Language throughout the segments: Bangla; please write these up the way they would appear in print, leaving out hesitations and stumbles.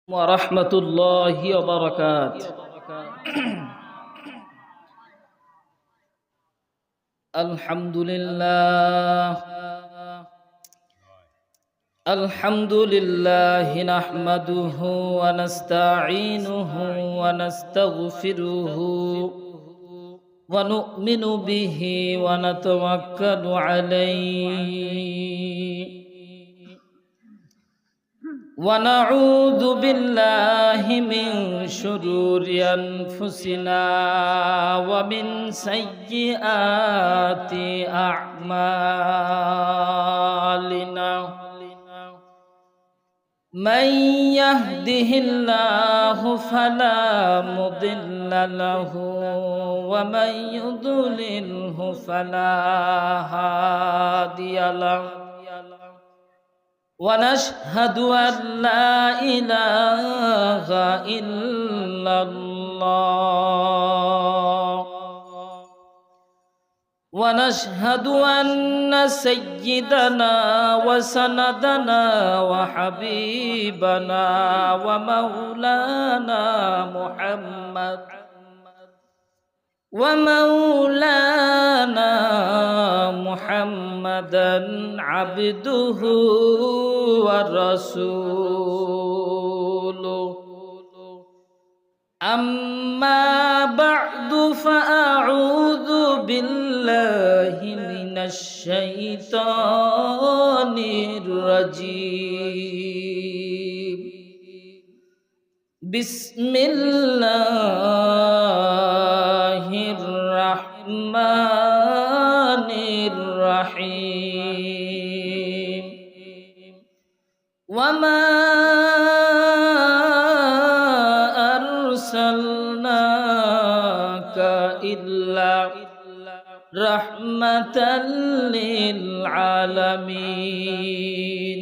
ورحمة الله وبركاته. الحمد لله نحمده ونستعينه ونستغفره ونؤمن به ونتوكل عليه ونعوذ بالله من شرور أنفسنا ومن سيئات أعمالنا من يهده الله فلا مضل له ومن يضلله فلا هادي له ونشهد أن لا إله إلا الله ونشهد أن سيدنا وسندنا وحبيبنا ومولانا محمدا عبده ورسوله أما بعد فأعوذ بالله من الشيطان الرجيم بسم الله الرحمن الرحيم وما أرسلناك إلا رحمة للعالمين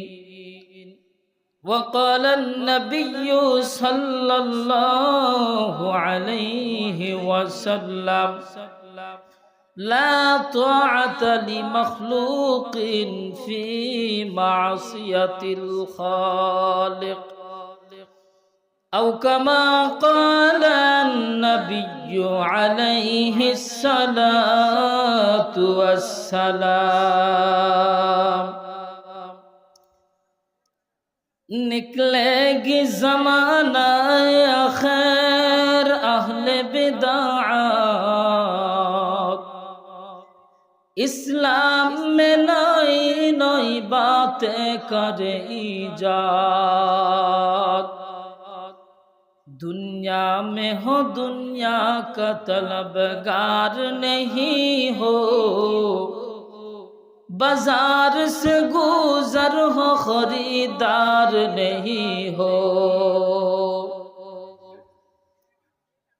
وقال النبي صلى الله عليه وسلم لا طاعة لمخلوق في معصية الخالق أو كما قال النبي عليه الصلاة والسلام निकलेगी ज़माना खैर अहले बिदाअत इस्लाम में नई नई बातें करे ईजाद दुनिया में हो दुनिया का तलबगार नहीं हो बाजार से गुजर हो खरीदार नहीं हो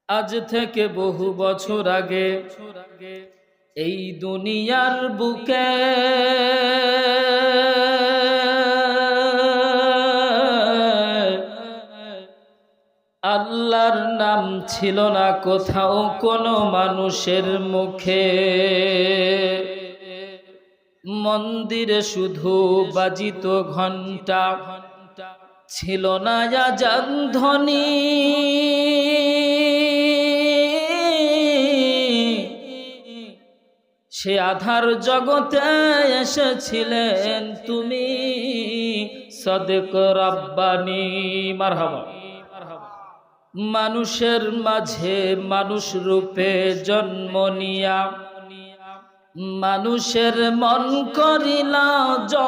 আজ থেকে বহু বছর আগে এই দুনিয়ার বুকে আল্লাহর নাম ছিল না কোথাও কোনো মানুষের মুখে মন্দিরে শুধু বাজিত ঘন্টা ছিল না আযান ধ্বনি সে আধার জগতে এসেছিলেন তুমি সাদেক রব্বানি মারহাবা মানুষের মাঝে মানুষ রূপে জন্ম নিয়া মানুষের মন করিলা জয়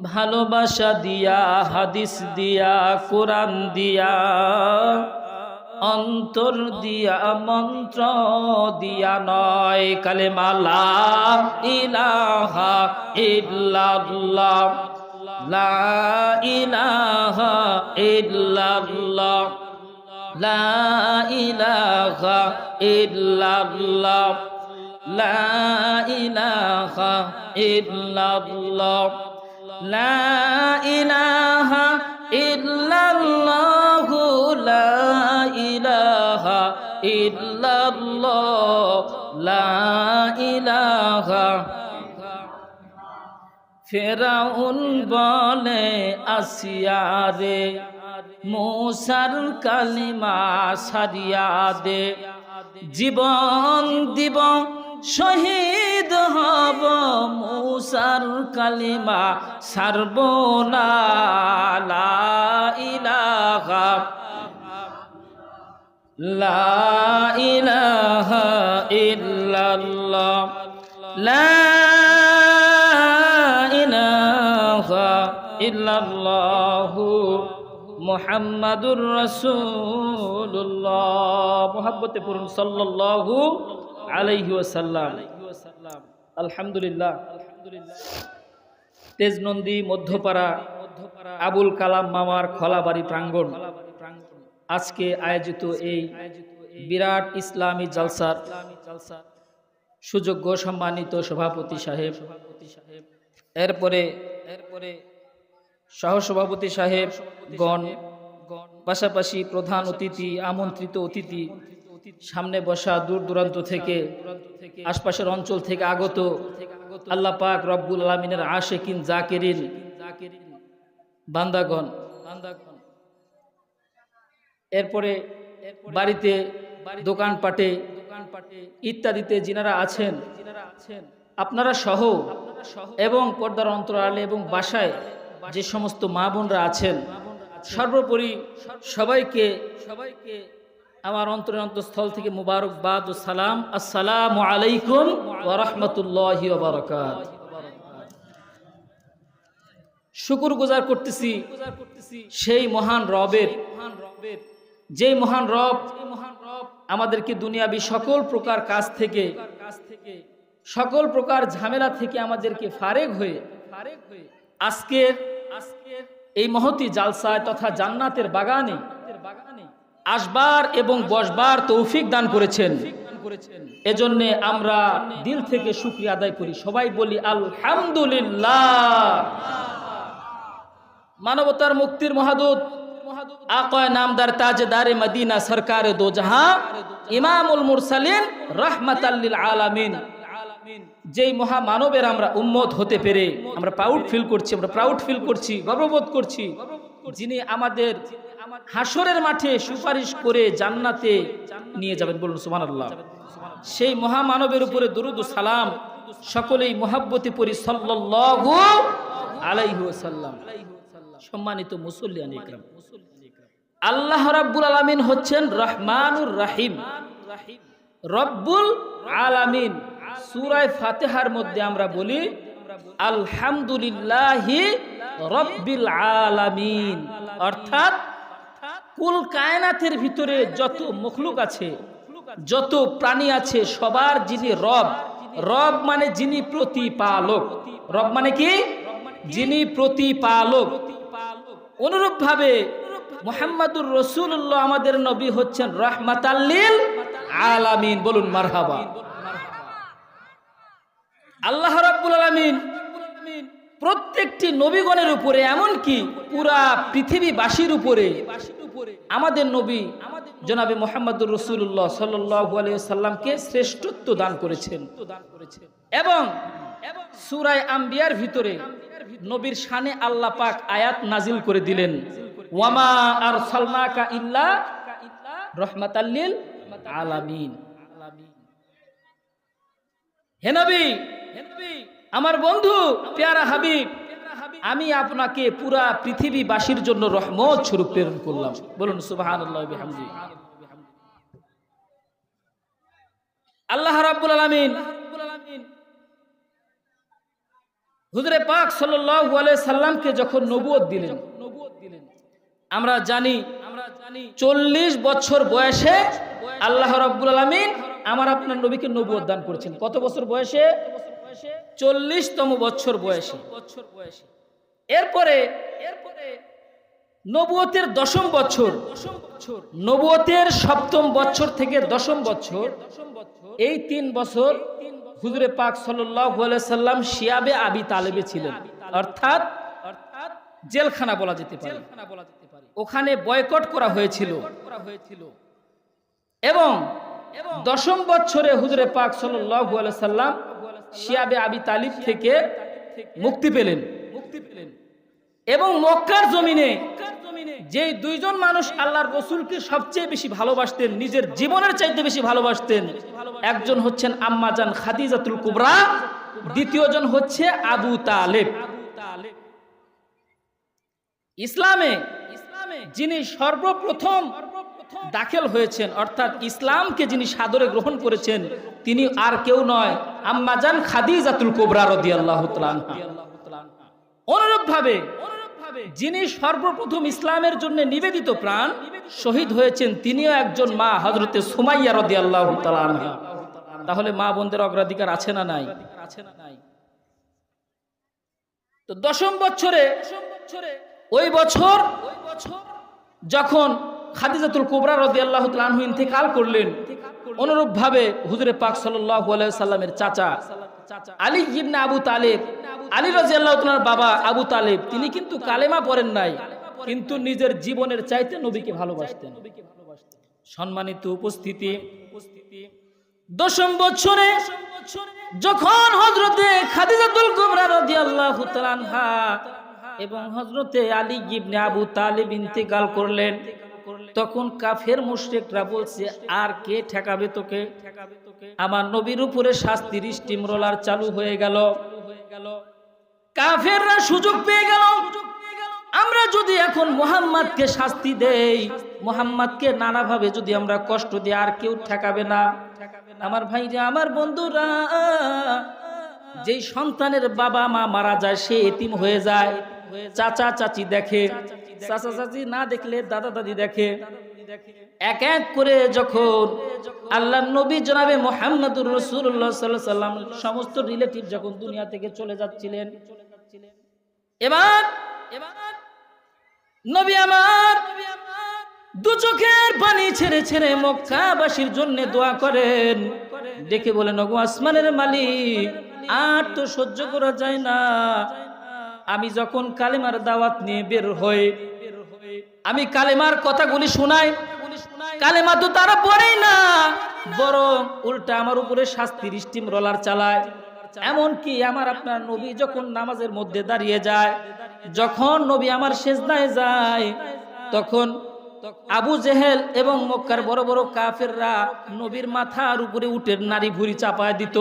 ভালোবাসা দিয়া হাদিস দিয়া কোরআন দিয়া অন্তর দিয়া মন্ত্র দিয়া নয় কালেমা লা ইলাহা ইল্লাল্লাহ লা ইলাহা ইল্লাল্লাহ লা ইলাহা ইল্লাল্লাহ লা ইলাহা ইল্লাল্লাহ লা ইলাহা ইল্লাল্লাহ লা ইলাহা ইল্লাল্লাহ লা ইলাহা ফেরাউন বলে আসিয়া রে মুসার কালিমা সারিয়া দে, জীবন দিব শহীদ হব মুসার কালিমা সারব না। লা ইলাহা লা ইলাহা ইল্লাল্লাহ লা ইলাহা ইল্লাল্লাহু মুহাম্মাদুর রাসূলুল্লাহ। মুহাব্বতে পড়ুন সাল্লাল্লাহু আলাইহি ওয়াসাল্লাম। আলহামদুলিল্লাহ। তেজনন্দী মধ্যপাড়া আবুল কালাম মামার খলাবাড়ি প্রাঙ্গণ আজকে আয়োজিত এই বিরাট ইসলামী জালসার সুযোগ্য সম্মানিত সভাপতি সাহেব, এরপরে সহসভাপতি সাহেব গণ, পাশাপাশি প্রধান অতিথি, আমন্ত্রিত অতিথি, সামনে বসা দূর দূরান্ত থেকে আশপাশের অঞ্চল থেকে আগত আল্লাহ পাক রব্বুল আলামিনের আশিকিন জাকিরিন বান্দাগণ, এরপরে বাড়িতে দোকানপাটে ইত্যাদিতে যিনারা আছেন আপনারা সহ, এবং পর্দার অন্তরালে এবং বাসায় যে সমস্ত মা বোনরা আছেন, সর্বোপরি সবাইকে আমার অন্তরস্থল থেকে মুবারকবাদ ও সালাম। আসসালামু আলাইকুম ওয়া রাহমাতুল্লাহি ওয়া বারাকাতুহু। শুকরগুজার করতেছি সেই মহান রবের, যেই মহান রব আমাদেরকে দুনিয়াবি সকল প্রকার কাজ থেকে, সকল প্রকার ঝামেলা থেকে আমাদেরকে ফারেক হয়ে আজকের এই মহতি জালসায় তথা জান্নাতের বাগানে আসবার এবং বসবার তৌফিক দান করেছেন। এজন্য আমরা দিল থেকে শুকরিয়া আদায় করি, সবাই বলি আলহামদুলিল্লাহ। মানবতার মুক্তির মহাদূত আকায়ে নামদার তাজদারে মদিনা সরকারে দো জাহাঁ ইমামুল মুরসালিন রাহমাতাল লিল আলামিন, যেই মহামানবের আমরা উম্মত হতে পেরে আমরা প্রাউড ফিল করছি, আমরা প্রাউড ফিল করছি, গর্ববোধ করছি, যিনি আমাদের হাসরের মাঠে সুপারিশ করে জান্নাতে নিয়ে যাবেন, বলুন সুবহানাল্লাহ। সেই মহামানবের উপরে দরুদ ও সালাম সকলেই মুহাব্বতে পড়ি সাল্লাল্লাহু আলাইহি ওয়াসাল্লাম। সম্মানিত মুসল্লিয়ান ইকরাম, আল্লাহ রাব্বুল আলামিন হচ্ছেন রহমানুর রহিম, রব্বুল আলামিন। সূরা ফাতিহার মধ্যে আমরা বলি আলহামদুলিল্লাহি রব্বিল আলামিন, অর্থাৎ কুল কায়নাতের ভিতরে যত মখলুক আছে, যত প্রাণী আছে, সবার যিনি রব, রব মানে যিনি প্রতিপালক, রব মানে কি? যিনি প্রতিপালক। অনুরূপ ভাবে মুহাম্মাদুর রাসূলুল্লাহ আমাদের নবী হচ্ছেন রাহমাতাল লিল আলামিন, বলুন মারহাবা। আল্লাহ রাব্বুল আলামিন প্রত্যেকটি নবীগণের উপরে, এমনকি পুরা পৃথিবীবাসীর উপরে আমাদের নবী জনাবে মুহাম্মাদুর রাসূলুল্লাহ সাল্লাল্লাহু আলাইহি ওয়াসাল্লামকে শ্রেষ্ঠত্ব দান করেছেন। এবং সূরা আম্বিয়ার ভিতরে নবীর শানে আল্লাহ পাক আয়াত নাজিল করে দিলেন, ওয়ামা আরসালনাকা ইল্লা রাহমাতাল লিল আলামিন। হে নবী, আমার বন্ধু প্যারা হাবিব, আমি আপনাকে পুরা পৃথিবীবাসীর জন্য রহমত স্বরূপ প্রেরণ করলাম, বলুন সুবহানাল্লাহি ওয়া বিহামদিহি। আল্লাহ রাব্বুল আলামিন হুজুরে পাক সাল্লাল্লাহু আলাইহি সাল্লামকে যখন নবুয়ত দিলেন, আমরা জানি 40 বছর বয়সে আল্লাহ রাব্বুল আলামিন আমার আপনার নবীকে নবুয়ত দান করেছেন। কত বছর বয়সে? 40তম বছর বয়সে। এরপরে নবুয়তের 10ম বছর, নবুয়তের 7ম বছর থেকে 10ম বছর, এই 3 বছর হুজুরে পাক সাল্লাল্লাহু আলাইহি সাল্লাম শিয়াবে আবি তালেবে ছিলেন, অর্থাৎ জেলখানা বলা যেতে পারে। ওখানে বয়কট করা হয়েছিল। এবং 10ম বছরে হুজুরে পাক সাল্লাল্লাহু আলাইহি সাল্লাম শিয়াবে আবি তালিব থেকে মুক্তি পেলেন। এবং মক্কার জমিনে যে দুইজন মানুষ আল্লাহর রাসূলকে সবচেয়ে বেশি ভালোবাসতেন, নিজের জীবনের চাইতে বেশি ভালোবাসতেন, একজন হচ্ছেন আম্মা জান খাদিজাতুল কুবরা, দ্বিতীয়জন হচ্ছে আবু তালেব। ইসলামে যিনি সর্বপ্রথম দাখিল হয়েছেন, অর্থাৎ ইসলামকে যিনি সাদরে গ্রহণ করেছেন, তিনি আর কেউ নয়, আম্মা জান খাদিজাতুল কুবরা রাদিয়াল্লাহু তাআলা আনহা। অনুরূপভাবে যিনি সর্বপ্রথম ইসলামের জন্য নিবেদিত প্রাণ শহীদ হয়েছেন, তিনিও একজন মা, হযরতে সুমাইয়া রাদিয়াল্লাহু তাআলা আনহা। তাহলে মা বোনদের অগ্রাধিকার আছে না নাই? তো 10ম বছরে ওই বছর যখন খাদিজাতুল কুবরা রাদিয়াল্লাহু তাআলা আনহা ইন্তেকাল করলেন, অনুরূপভাবে হুজুরে পাক সাল্লাল্লাহু আলাইহি সাল্লামের চাচা আলী ইবনে আবু তালেব, আলী রাদিয়াল্লাহু তাআলার বাবা আবু তালেব, তিনি কিন্তু কালেমা পড়েন নাই, কিন্তু নিজের জীবনের চাইতে নবীকে ভালোবাসতেন। সম্মানিত উপস্থিতি, 10ম বছরে যখন হযরতে খাদিজাতুল কুবরা রাদিয়াল্লাহু তাআলা আনহা এবং হযরতে আলী ইবনে আবু তালেব ইন্তেকাল করলেন, তখন কাফের মুশরিকরা বলছে, আর কে ঠেকাবে তোকে? আমার নবীর উপরে শাস্তির স্টিম রোলার চালু হয়ে গেল। কাফেররা সুযোগ পেয়ে গেল, আমরা যদি এখন মুহাম্মদকে শাস্তি দেই, মুহাম্মদকে নানাভাবে যদি আমরা কষ্ট দিই, আর কেউ ঠেকাবে না। আমার ভাইরা, আমার বন্ধুরা, যেই সন্তানের বাবা মা মারা যায় সে এতিম হয়ে যায়, চাচা চাচি দেখে, চাচা চাচি না দেখলে দাদা দাদি দেখে। এক এক করে যখন আল্লাহর নবী জনাবে মুহাম্মদুর রাসূলুল্লাহ সাল্লাল্লাহু আলাইহি সাল্লাম সমস্ত রিলেটিভ যখন দুনিয়া থেকে চলে যাচ্ছিলেন, এবার নবী আমার দু চোখের পানি ছেড়ে ছেড়ে মক্কাবাসীর জন্য দোয়া করেন, ডেকে বলেন, ওগো আসমানের মালিক, আর তো সহ্য করা যায় না। আমি যখন কালেমার দাওয়াত নিয়ে বের হই, আমি কালেমার কথাগুলি শোনাই, কালেমা তো তারা পড়েই না, বরং উল্টা আমার উপরে শাস্তির স্টিম রোলার চালায়। এমনকি আমার আপনার নবী যখন নামাজের মধ্যে দাঁড়িয়ে যায়, যখন নবী আমার সিজদায় যায়, তখন আবু জেহেল এবং মক্কার বড় বড় কাফেররা নবীর মাথার উপরে উটের নাড়ি ভুঁড়ি চাপায় দিত।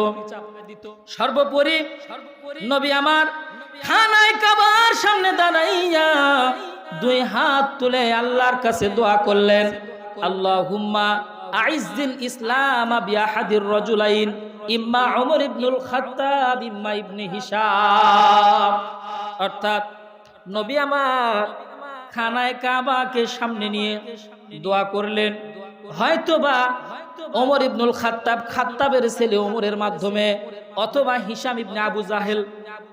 সর্বোপরি নবী আমার খানায় কাবার সামনে দাঁড়াইয়া দুই হাত তুলে আল্লাহর কাছে দোয়া করলেন, আল্লাহুম্মা আইজ্জিল ইসলাম বিআহাদির রাজুলাইন ইম্মা উমর ইবনুল খাত্তাব ইম্মা ইবনে হিশাম। অর্থাৎ নবী আমার খানায় কাবাকে সামনে নিয়ে দোয়া করলেন, হয়তোবা ওমর ইবনুল খাত্তাব, খাত্তাবের ছেলে ওমরের মাধ্যমে, অথবা হিশাম ইবনে আবু জাহেল,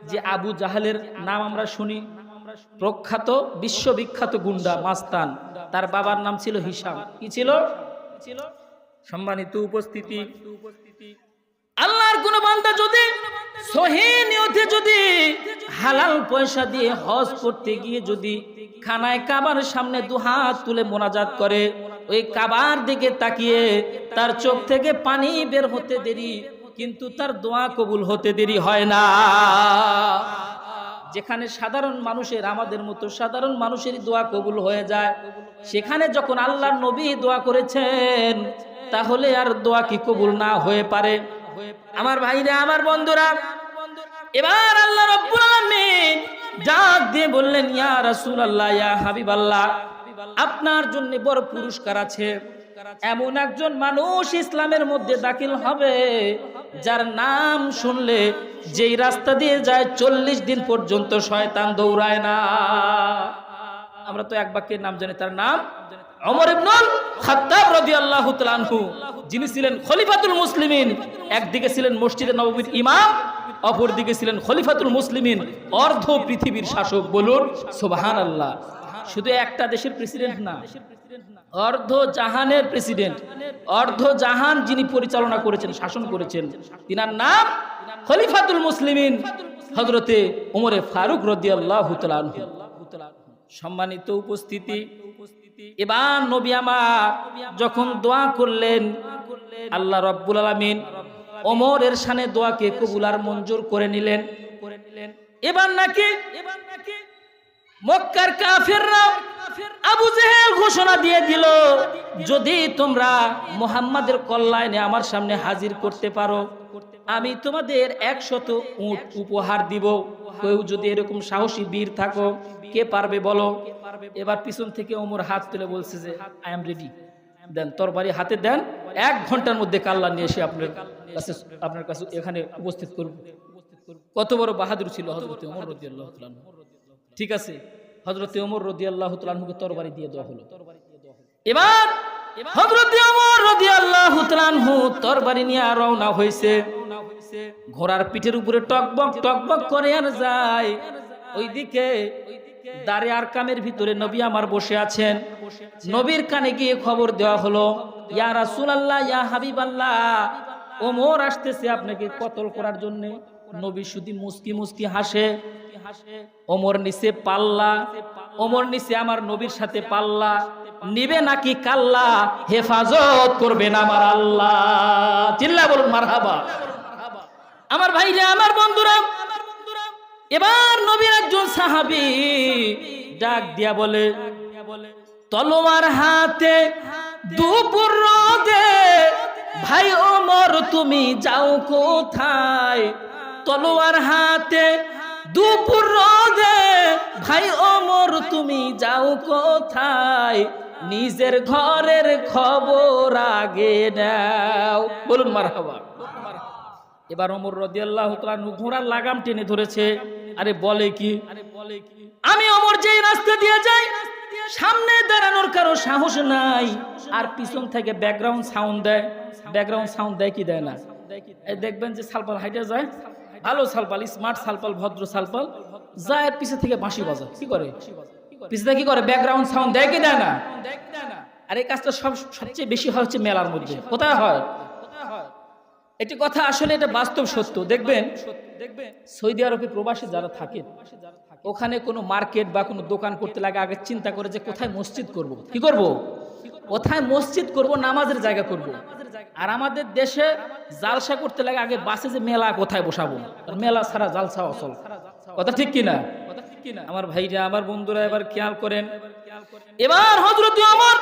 যে আবু জাহেলের নাম আমরা শুনি, প্রখ্যাত বিশ্ববিখ্যাত গুন্ডা মাস্তান, তার বাবার নাম ছিল হিশাম। কি ছিল? সম্মানিত উপস্থিতি, আল্লাহর কোন বান্দা যদি সহিহ নিয়তে যদি হালাল পয়সা দিয়ে হজ করতে গিয়ে যদি খানায় কাবার সামনে দুহাত তুলে মোনাজাত করে, ওই কাবার দিকে তাকিয়ে তার চোখ থেকে পানি বের হতে দেরি, কিন্তু তার দোয়া কবুল হতে দেরি হয় না। যেখানে সাধারণ মানুষের, আমাদের মতো সাধারণ মানুষেরই দোয়া কবুল হয়ে যায়, সেখানে যখন আল্লাহর নবী দোয়া করেছেন, তাহলে আর দোয়া কি কবুল না হয়ে পারে? আমার ভাইরা, আমার বন্ধুরা, এবার আল্লাহ রাব্বুল আলামিন ডাক দিয়ে বললেন, ইয়া রাসূলুল্লাহ, ইয়া হাবিবাল্লাহ, আপনার জন্য বড় পুরস্কার আছে। এমন একজন মানুষ ইসলামের মধ্যে দাখিল হবে যার নাম শুনলে যেই রাস্তা দিয়ে যায় 40 দিন পর্যন্ত শয়তান দৌড়ায় না। আমরা তো এক বাক্যের নাম জানি, তার নাম ওমর ইবনুল খাত্তাব রাদিয়াল্লাহু তাআলা আনহু, যিনি ছিলেন খলিফাতুল মুসলিমিন। একদিকে ছিলেন মসজিদে নববীর ইমাম, অপরদিকে ছিলেন খলিফাতুল মুসলিমিন, অর্ধ পৃথিবীর শাসক। বলুন সুবহানাল্লাহ। শুধু একটা দেশের প্রেসিডেন্ট না, অর্ধ জাহানের প্রেসিডেন্ট, অর্ধ জাহান যিনি পরিচালনা করেছেন, শাসন করেছেন, তিনার নাম খলিফাতুল মুসলিমিন হযরতে ওমরে ফারুক রাদিয়াল্লাহু তাআলা আনহু। সম্মানিত উপস্থিতি, এবার নবী আমার যখন দোয়া করলেন, আল্লাহ রাব্বুল আলামিন ওমরের শানে দোয়াকে কবুল আর মঞ্জুর করে নিলেন। এবার নাকি মক্কার কাফেররা আবু জেহেল ঘোষণা দিয়ে দিল, যদি তোমরা মুহাম্মাদের কল্যাণে আমার সামনে হাজির করতে পারো আমি তোমাদের 100 উট উপহার দিব। কেউ যদি এরকম সাহসী বীর থাকো কে পারবে বলো। এবার পিছন থেকে ওমর হাত তুলে বলছে যে আই এম রেডি, দেন তরবারি হাতে দেন, 1 ঘন্টার মধ্যে কাল্লা নিয়ে এসে আপনার কাছে এখানে উপস্থিত করব। কত বড় বাহাদুর ছিল হযরত ওমর রাদিয়াল্লাহু তাআলা। ঠিক আছে, হযরত ওমর রাদিয়াল্লাহু তাআলা কে তরবারি দিয়ে দেওয়া হলো। এবার হযরত ওমর রাদিয়াল্লাহু তাআলা তরবারি নিয়ে রওনা হয়েছে। ঘোড়ার পিঠের উপরে টকবক টকবক করে আর যায়। ওইদিকে দারে আরকামের ভিতরে নবী আমার বসে আছেন। নবীর কানে গিয়ে খবর দেওয়া হলো, ইয়া রাসূলুল্লাহ, ইয়া হাবিবাল্লাহ, ওমর আসতেছে আপনাকে কতল করার জন্য। নবী শুধু মুস্কি মুস্কি হাসে। ওমর নিচে পাল্লা, ওমর নিচে আমার নবীর সাথে পাল্লা, নিবে নাকি কাল্লা হেফাজত করবেন আমার আল্লাহ। চিল্লা বলুন মারহাবা। আমার ভাইরা, আমার বন্ধুরা, এবার নবীর একজন সাহাবী ডাক দিয়া বলে, তলোয়ার হাতে দুপুর রোদে ভাই ওমর তুমি যাও কোথায়? তলোয়ার হাতে দুপুর রোদে ভাই ওমর তুমি যাও কোথায়? নিজের ঘরের খবর আগে নাও। বলুন মারহাবা। এবার ওমর রাদিয়াল্লাহু তাআলা ঘোড়ার লাগাম টেনে ধরেছে। আরে বলে কি, আমি ওমর যেই রাস্তা দিয়ে যাই সামনে দাঁড়ানোর কারো সাহস নাই। আর পিছন থেকে ব্যাকগ্রাউন্ড সাউন্ড দেয়। ব্যাকগ্রাউন্ড সাউন্ড দেয় কি দেয় না? এই দেখবেন যে সালপাল হাইটে যায়, ভালো সালপাল, স্মার্ট সালপাল, ভদ্র সালপাল যায়, পিছে থেকে বাঁশি বাজায়। কি করে পিছে থেকে কি করে? ব্যাকগ্রাউন্ড সাউন্ড দেয় কি দেয় না? আর এই কাজটা সবচেয়ে বেশি হয় হচ্ছে মেলার মধ্যে। কোথায় হয়? এটি কথা আসলে এটা বাস্তব সত্য। দেখবেন সৌদি আরবে প্রবাসী যারা থাকে ওখানে কোনো মার্কেট বা কোনো দোকান করতে লাগে আগে চিন্তা করে যে কোথায় মসজিদ করব, কি করব, কোথায় মসজিদ করব, নামাজের জায়গা করব। আর আমাদের দেশে জালসা করতে লাগে আগে বাসে যে মেলা কোথায় বসাবো, আর মেলা ছাড়া জালসা অচল। কথা ঠিক কিনা? আমার ভাইরা, আমার বন্ধুরা, এবার খেয়াল করেন। এবার হযরত ওমর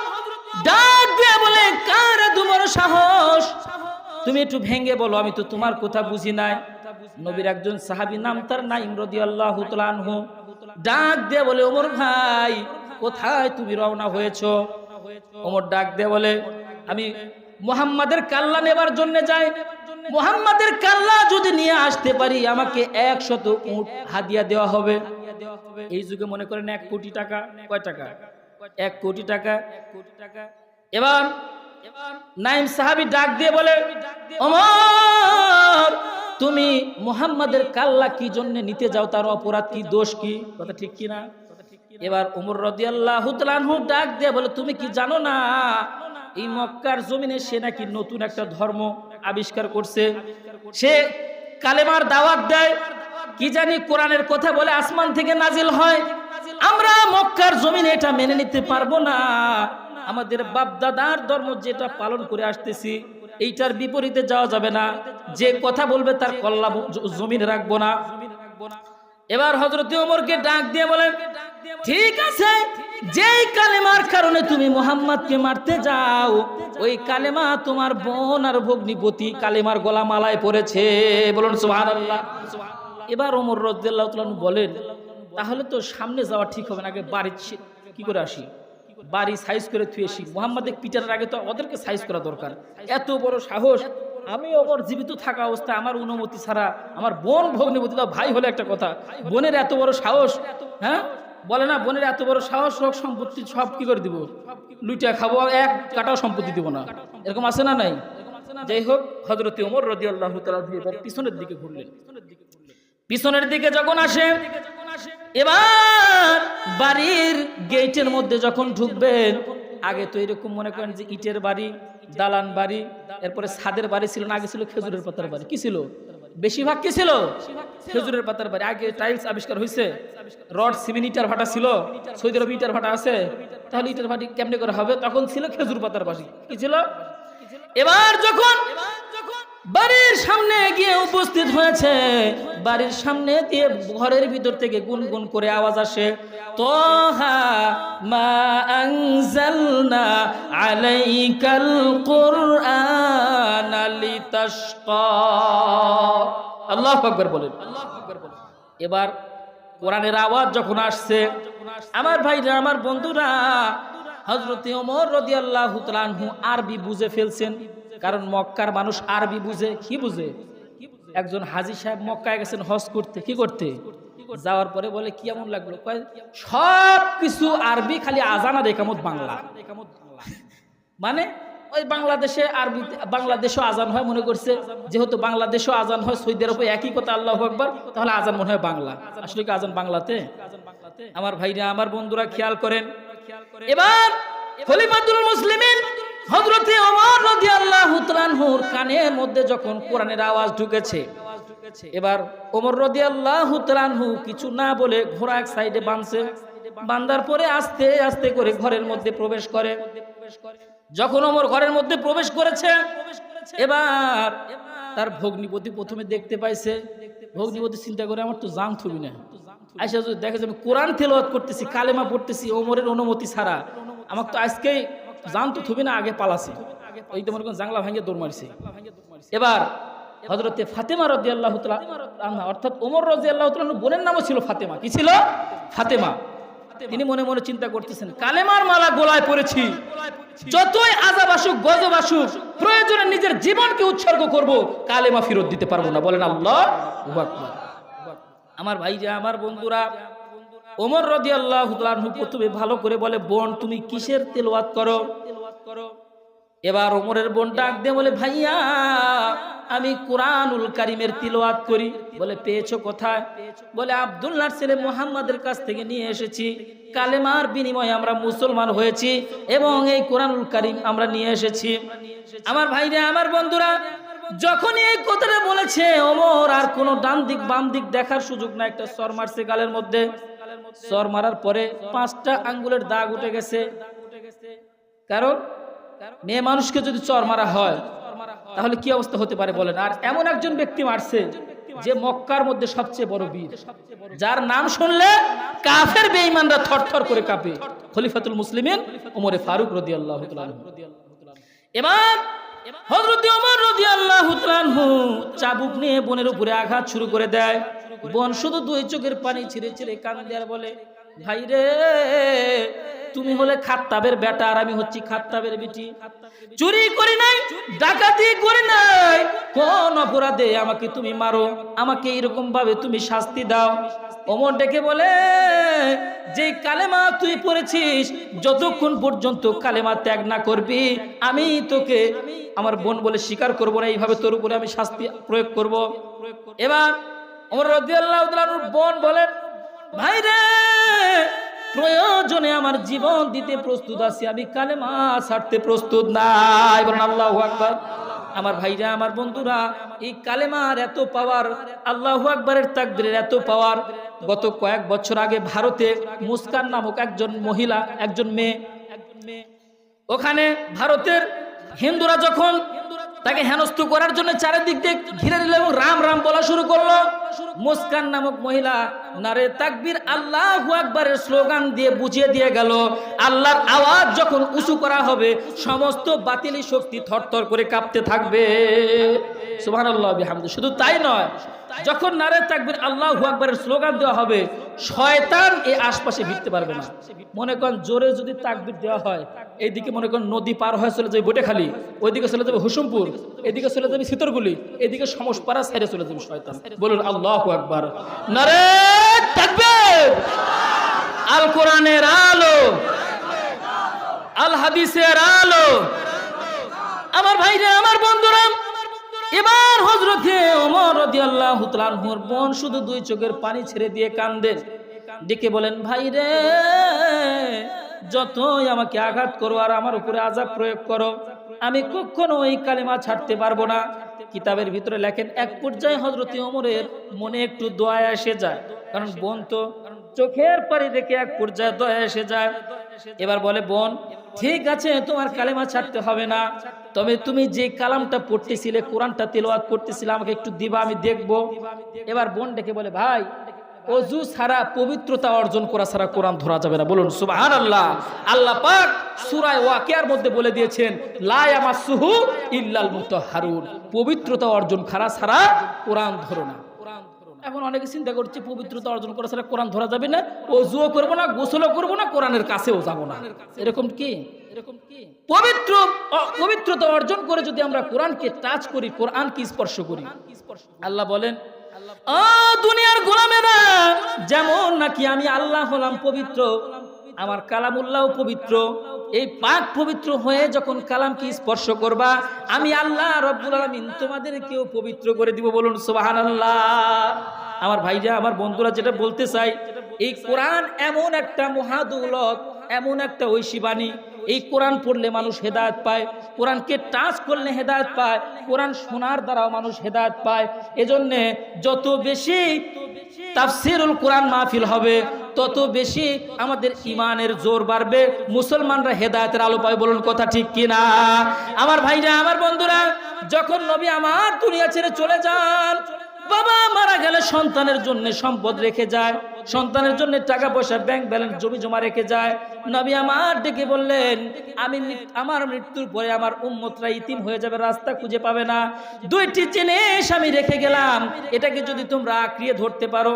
ডাক দিয়ে বলে, কার তোমার সাহস? তুমি একটু ভেঙে বলো, আমি তো তোমার কথা বুঝি নাই। নবীর একজন সাহাবী, নাম তার নাঈম রাদিয়াল্লাহু তাআলা আনহু, ডাক দিয়ে বলে, ওমর ভাই কোথায় তুমি রওনা হয়েছো? ওমর ডাক দিয়ে বলে, আমি মুহাম্মাদের কাল্লা নেবার জন্য যাই। মুহাম্মাদের কাল্লা যদি নিয়ে আসতে পারি আমাকে 100 উট হাদিয়া দেওয়া হবে। এই যুগে মনে করেন 1 কোটি টাকা। কয় টাকা? 1 কোটি টাকা। এবার নাঈম সাহাবী ডাক দিয়ে বলে, ওমর তুমি মুহাম্মাদের কাল্লা কি জন্য নিতে যাও? তার অপরাধ কি, দোষ কি? কথা ঠিক কি না? এবার ওমর রাদিয়াল্লাহু তাআলা আনহু ডাক দিয়ে বলে, তুমি কি জানো না এই মক্কার জমিনে সে নাকি নতুন একটা ধর্ম আবিষ্কার করছে। সে কালেমার দাওয়াত দেয়, কি জানি কোরআনের কথা বলে আসমান থেকে নাজিল হয়। আমরা মক্কার জমিনে এটা মেনে নিতে পারবো না। আমাদের বাপ দাদার ধর্ম যেটা পালন করে আসতেছি এইটার বিপরীতে যাওয়া যাবে না। যে কথা বলবে তার কল্লা জমিনে রাখবো না। এবার হযরত ওমরকে ডাক দিয়ে বলেন, ঠিক আছে, যেই কালেমার কারণে তুমি মুহাম্মদকে মারতে যাও ওই কালেমা তোমার বোন আর ভগ্নিপতি কালেমার গলা মালায় পড়েছে। বলুন সুবহানাল্লাহ। এবার ওমর রাদিয়াল্লাহু তাআলা বলেন, তাহলে তো সামনে যাওয়া ঠিক হবে না, আগে বাড়ি কি করে আসি, বাড়ি সাইজ করে থুয়ে আসি। মুহাম্মদের পিটার আগে তো ওদেরকে সাইজ করা দরকার। এত বড় সাহস! আমি ওমর জীবিত থাকা অবস্থায় আমার অনুমতি ছাড়া আমার বোন ভগ্নিপতি, ভাই হলে একটা কথা, বোনের এত বড় সাহস! হ্যাঁ বলে না, বোনের এত বড় সাহস, রোগ সম্পত্তি সব কি করে দিব, লুটিয়া খাবো, 1 কাটাও সম্পত্তি দিব না, এরকম আছে না নাই? যাই হোক, হযরত ওমর রাদিয়াল্লাহু তাআলা পিছনের দিকে ঘুরলেন। পিছনের দিকে যখন আসে, এবার বাড়ির গেটের মধ্যে যখন ঢুকবেন, আগে তো এরকম মনে করেন যে ইটের বাড়ি, দালান বাড়ি, এরপরে ছাদের বাড়ি ছিল না, আগে ছিল খেজুরের পাতার বাড়ি। কি ছিল? বেশিরভাগ কি ছিল? খেজুরের পাতার বাড়ি। আগে টাইলস আবিষ্কার হয়েছে, রড সিমেন্ট ইটার ভাটা ছিল। সৌদি আরবে ইটার ভাটা আছে, তাহলে ইটার ভাটি কেমনে করে হবে? তখন ছিল খেজুর পাতার বাড়ি। কি ছিল? এবার যখন বাড়ির সামনে গিয়ে উপস্থিত হয়েছে। বাড়ির সামনে দিয়ে ঘরের ভিতর থেকে গুনগুন করে আওয়াজ আসে, তোহা মা আনজালনা আলাইকাল কুরআনা লিতাশকা। আল্লাহু আকবার বলেন। এবার কোরআনের আওয়াজ যখন আসছে, আমার ভাইরা, আমার বন্ধুরা, হযরত ওমর রাদিয়াল্লাহু তাআলা আনহু আরবি বুঝে ফেলছেন। কারণ মক্কার মানুষ আরবি বুঝে। কি বুঝে? একজন হাজী সাহেব মক্কায় গেছেন হজ করতে। কি করতে? যাওয়ার পরে বলে কি এমন লাগলো? কয় সব কিছু আরবি, খালি আজান আর একামত বাংলা। মানে ওই বাংলাদেশে আরবি, বাংলাদেশও আজান হয়, মনে করছে যেহেতু বাংলাদেশও আজান হয়, সৌদি আরবে একই কথা, আল্লাহু আকবার, তাহলে আজান মনে হয় বাংলা। আসলে কি আজান বাংলাতে? আমার ভাইরা, আমার বন্ধুরা, খেয়াল করেন। এবার খলিফাতুল মুসলিমিন হযরত ওমর রাদিয়াল্লাহু তাআলা আনহুর কানের মধ্যে যখন কোরআনের আওয়াজ ঢুকেছে, এবার ওমর রাদিয়াল্লাহু তাআলা আনহু কিছু না বলে ঘোড়া এক সাইডে বাঁধছে। বাঁধার পরে আস্তে আস্তে করে ঘরের মধ্যে প্রবেশ করে। যখন ওমর ঘরের মধ্যে প্রবেশ করেছে, এবার তার ভগ্নিপতি প্রথমে দেখতে পাইছে। ভগ্নিপতি চিন্তা করে, আমার তো জান থবি না, আইসা যদি দেখে যে আমি কোরআন তেলাওয়াত করতেছি, কালেমা পড়তেছি ওমরের অনুমতি ছাড়া, আমাকে তো আজকেই জান তো থবি না, আগে পালাছে। ওই তো মনে করেন জাংলা ভাঙে দৌড় মারছে। এবার হযরতে ফাতেমা রাদিয়াল্লাহু তাআলা আনহা, অর্থাৎ ওমর রাদিয়াল্লাহু তাআলা বোনের নামও ছিল ফাতেমা। কি ছিল? ফাতেমা। তিনি মনে মনে চিন্তা করতেছেন, কালেমার মালা গলায় পড়েছি, যতই আযাব আসুক, গজব আসুক, প্রয়োজনে নিজের জীবনকে উৎসর্গ করব, কালেমা ফেরত দিতে পারবো না। বলেন আল্লাহু আকবার। আমার ভাইরা, আমার বন্ধুরা, ওমর রাদিয়াল্লাহু তাআলা আনহু প্রথমে ভালো করে বলে, বোন তুমি কিসের তেলাওয়াত করো? এবার ওমরের বোন ডাক দিয়ে বলে, ভাইয়া আমি কুরআনুল কারীমের তিলাওয়াত করি। বলে পেয়েছো কোথায়? বলে আব্দুল্লাহর ছেলে মুহাম্মাদের কাছ থেকে নিয়ে এসেছি। কালেমার বিনিময়ে আমরা মুসলমান হয়েছি এবং এই কুরআনুল কারীম আমরা নিয়ে এসেছি। আমার ভাইরা, আমার বন্ধুরা, যখন এই কথাটা বলেছে, ওমর আর কোনো ডান দিক বাম দিক দেখার সুযোগ না, একটা সর মারছে গালের মধ্যে। সর মারার পরে 5টা আঙ্গুলের দাগ উঠে গেছে। কারণ মেয়ে মানুষকে যদি চর মারা হয় তাহলে কি অবস্থা হতে পারে বলেন? আর এমন একজন ব্যক্তি মারছে যে মক্কার মধ্যে সবচেয়ে বড় বীর, যার নাম শুনলে কাফের বেঈমানরা থরথর করে কাঁপে, খলিফাতুল মুসলিমিন ওমর ফারুক রাদিয়াল্লাহু তাআলা আনহু। এবার হযরত ওমর রাদিয়াল্লাহু তাআলা আনহু চাবুক নিয়ে বোনের উপরে আঘাত শুরু করে দেয়। বোন শুধু 2 চোখের পানি ছিঁড়ে ছিঁড়ে কাঁদে আর বলে, ভাই রে, তুমি হলে খাত্তাবের বেটা আর আমি হচ্ছি খাত্তাবের বিটি। চুরি করি নাই, ডাকাতি করি নাই, কোন অপরাধে আমাকে তুমি মারো? আমাকে এরকম ভাবে তুমি শাস্তি দাও? ওমর ডেকে বলে, যে কালেমা তুই পড়েছিস, যতক্ষণ পর্যন্ত কালেমা ত্যাগ না করবি, আমি তোকে আমার বোন বলে স্বীকার করব না, এইভাবে তোর উপরে আমি শাস্তি প্রয়োগ করব। এবার ওমর রাদিয়াল্লাহু তাআলা আনহুর বোন বলেন, ভাই রে, প্রয়োজনে আমার জীবন দিতে প্রস্তুত আছি, আমি কালেমা ছাড়তে প্রস্তুত নাই। বলেন আল্লাহু আকবার। আমার ভাইরা, আমার বন্ধুরা, এই কালেমার এত পাওয়ার, আল্লাহু আকবারের তাকবীরের এত পাওয়ার। গত কয়েক বছর আগে ভারতে মুস্কান নামক একজন মহিলা, একজন মেয়ে, ওখানে ভারতের হিন্দুরা যখন তাকে হেনস্থ করার জন্য চারিদিক দিয়ে ঘিরে নিল এবং রাম রাম বলা শুরু করলো, মুস্কান নামক মহিলা নারে তাকবীর আল্লাহু আকবারের স্লোগান দিয়ে বুঝিয়ে দিয়ে গেল, আল্লাহর আওয়াজ যখন উঁচু করা হবে, সমস্ত বাতিলি শক্তি থরথর করে কাঁপতে থাকবে। সুবহানাল্লাহ বিহামদি। শুধু তাই নয়, যখন নারে তাকবীর আল্লাহু আকবারের স্লোগান দেওয়া হবে, শয়তান এই আশপাশে ভিড়তে পারবে না। মনে করেন জোরে যদি তাকবীর দেওয়া হয়, এইদিকে মনে করেন নদী পার হয়ে চলে যাবে বটেখালি, ওইদিকে চলে যাবে হুসুমপুর, এদিকে চলে যাবে সিতরগুলি, এদিকে সমসপাড়া সাইডে চলে যাবে শয়তান। বলুন আল্লাহু আকবার। নারে তাকবীর। আল কোরআনের আলো, আল হাদিসের আলো। আমার ভাইরা, আমার বন্ধুরা, এবার হযরতে ওমর রাদিয়াল্লাহু তাআলা আনহুর বোন শুধু 2 চোখের পানি ছেড়ে দিয়ে কাঁদে, ডেকে বলেন, ভাই রে, যতই আমাকে আঘাত করো আর আমার উপরে আযাব প্রয়োগ করো, আমি কখনো এই কালেমা ছাড়তে পারবো না। কিতাবের ভিতরে লেখেন, এক পর্যায়ে হযরতে ওমরের মনে একটু দয়া এসে যায়, কারণ বোন তো চোখের পানি দেখে এক পর্যায়ে দয়া এসে যায়। এবার বলে বোন ঠিক আছে তোমার কালেমা ছাড়তে হবে না, তবে তুমি যে কালামটা পড়তেছিলে কোরআনটা তেলাওয়াত করতেছিলে আমাকে একটু দিবা, আমি দেখবো। এবার বোন ডেকে বলে ভাই অজু ছাড়া পবিত্রতা অর্জন করা ছাড়া কোরআন ধরা যাবে না। বলুন সুবহানাল্লাহ। আল্লাহ পাক সূরা ওয়াকিয়ার মধ্যে বলে দিয়েছেন লা ইয়ামাসসুহু ইল্লাল মুতাহহারুন, পবিত্রতা অর্জন করা ছাড়া কোরআন ধরো না। এখন অনেকে চিন্তা করছে পবিত্রতা অর্জন করা ছাড়া কোরআন ধরা যাবে না, ওযুও করব না, গোসলও করব না, কোরআনের কাছেও যাব না। এরকম কি? পবিত্রতা অর্জন করে যদি আমরা কোরআনকে টাচ করি, কোরআনকে স্পর্শ করি, আল্লাহ বলেন ও দুনিয়ার গোলামেরা, যেমন নাকি আমি আল্লাহ হলাম পবিত্র, আমার কালামুল্লাহ পবিত্র, এই পাক পবিত্র হয়ে যখন কালামকে স্পর্শ করবা আমি আল্লাহ রব্বুল আলামিন তোমাদেরকেও পবিত্র করে দিব। বলুন সুবহানাল্লাহ। আমার ভাইরা, আমার বন্ধুরা, যেটা বলতে চাই, এই কোরআন এমন একটা মহাদৌলত, এমন একটা ঐশী বাণী, এই কোরআন পড়লে মানুষ হেদায়েত পায়, কোরআনকে টাচ করলে হেদায়েত পায়, কোরআন শোনার দ্বারাও মানুষ হেদায়েত পায়। এজন্যে যত বেশি তাফসীরুল কোরআন মাহফিল হবে তত বেশি আমাদের ইমানের জোর বাড়বে, মুসলমানরা হেদায়েতের আলো পায়। বলুন কথা ঠিক কিনা? আমার ভাইরা, আমার বন্ধুরা, যখন নবী আমার দুনিয়া ছেড়ে চলে যান, বাবা মারা গেলে সন্তানের জন্য সম্পদ রেখে যায়, সন্তানের জন্য টাকা পয়সা ব্যাংক ব্যালেন্স জমি জমা রেখে যায়। নবী আমার ডেকে বললেন আমার মৃত্যুর পরে আমার উম্মতরা ইতিম হয়ে যাবে, রাস্তা খুঁজে পাবে না। দুইটি জিনিস আমি রেখে গেলাম, এটাকে যদি তোমরা আঁকড়িয়ে ধরতে পারো,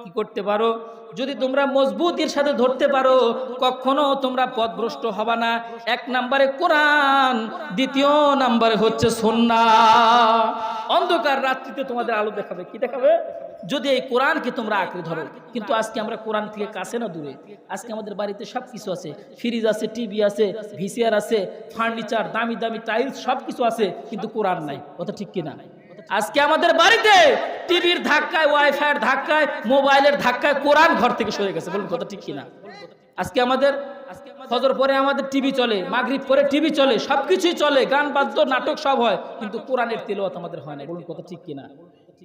কি করতে পারো, যদি তোমরা মজবুতির সাথে ধরতে পারো, কখনো তোমরা পথভ্রষ্ট হবে না। এক নম্বরে কোরআন, দ্বিতীয় নম্বরে হচ্ছে সুন্নাহ। অন্ধকার রাত্রিতে তোমাদের আলো দেখাবে। কি দেখাবে? যদি এই কোরআনকে তোমরা আঁকড়ে ধরো। কিন্তু আজকে আমরা কোরআন থেকে কাছে না দূরে। আজকে আমাদের বাড়িতে সব কিছু আছে, ফ্রিজ আছে, টিভি আছে, ভিসিআর আছে, ফার্নিচার, দামি দামি টাইলস, সব কিছু আছে, কিন্তু কোরআন নাই। কথা ঠিক কিনা? আজকে আমাদের বাড়িতে টিভির ধাক্কায়, ওয়াইফাইয়ের ধাক্কায়, মোবাইলের ধাক্কায় কোরআন ঘর থেকে সরে গেছে। বলুন কথা ঠিক কিনা? আজকে আমাদের ফজর পরে আমাদের টিভি চলে, মাগরিব পরে টিভি চলে, সবকিছুই চলে, গান বাদ্য নাটক সব হয়, কিন্তু কোরআনের তেলাওয়াত আমাদের হয় না। বলুন কথা ঠিক কিনা?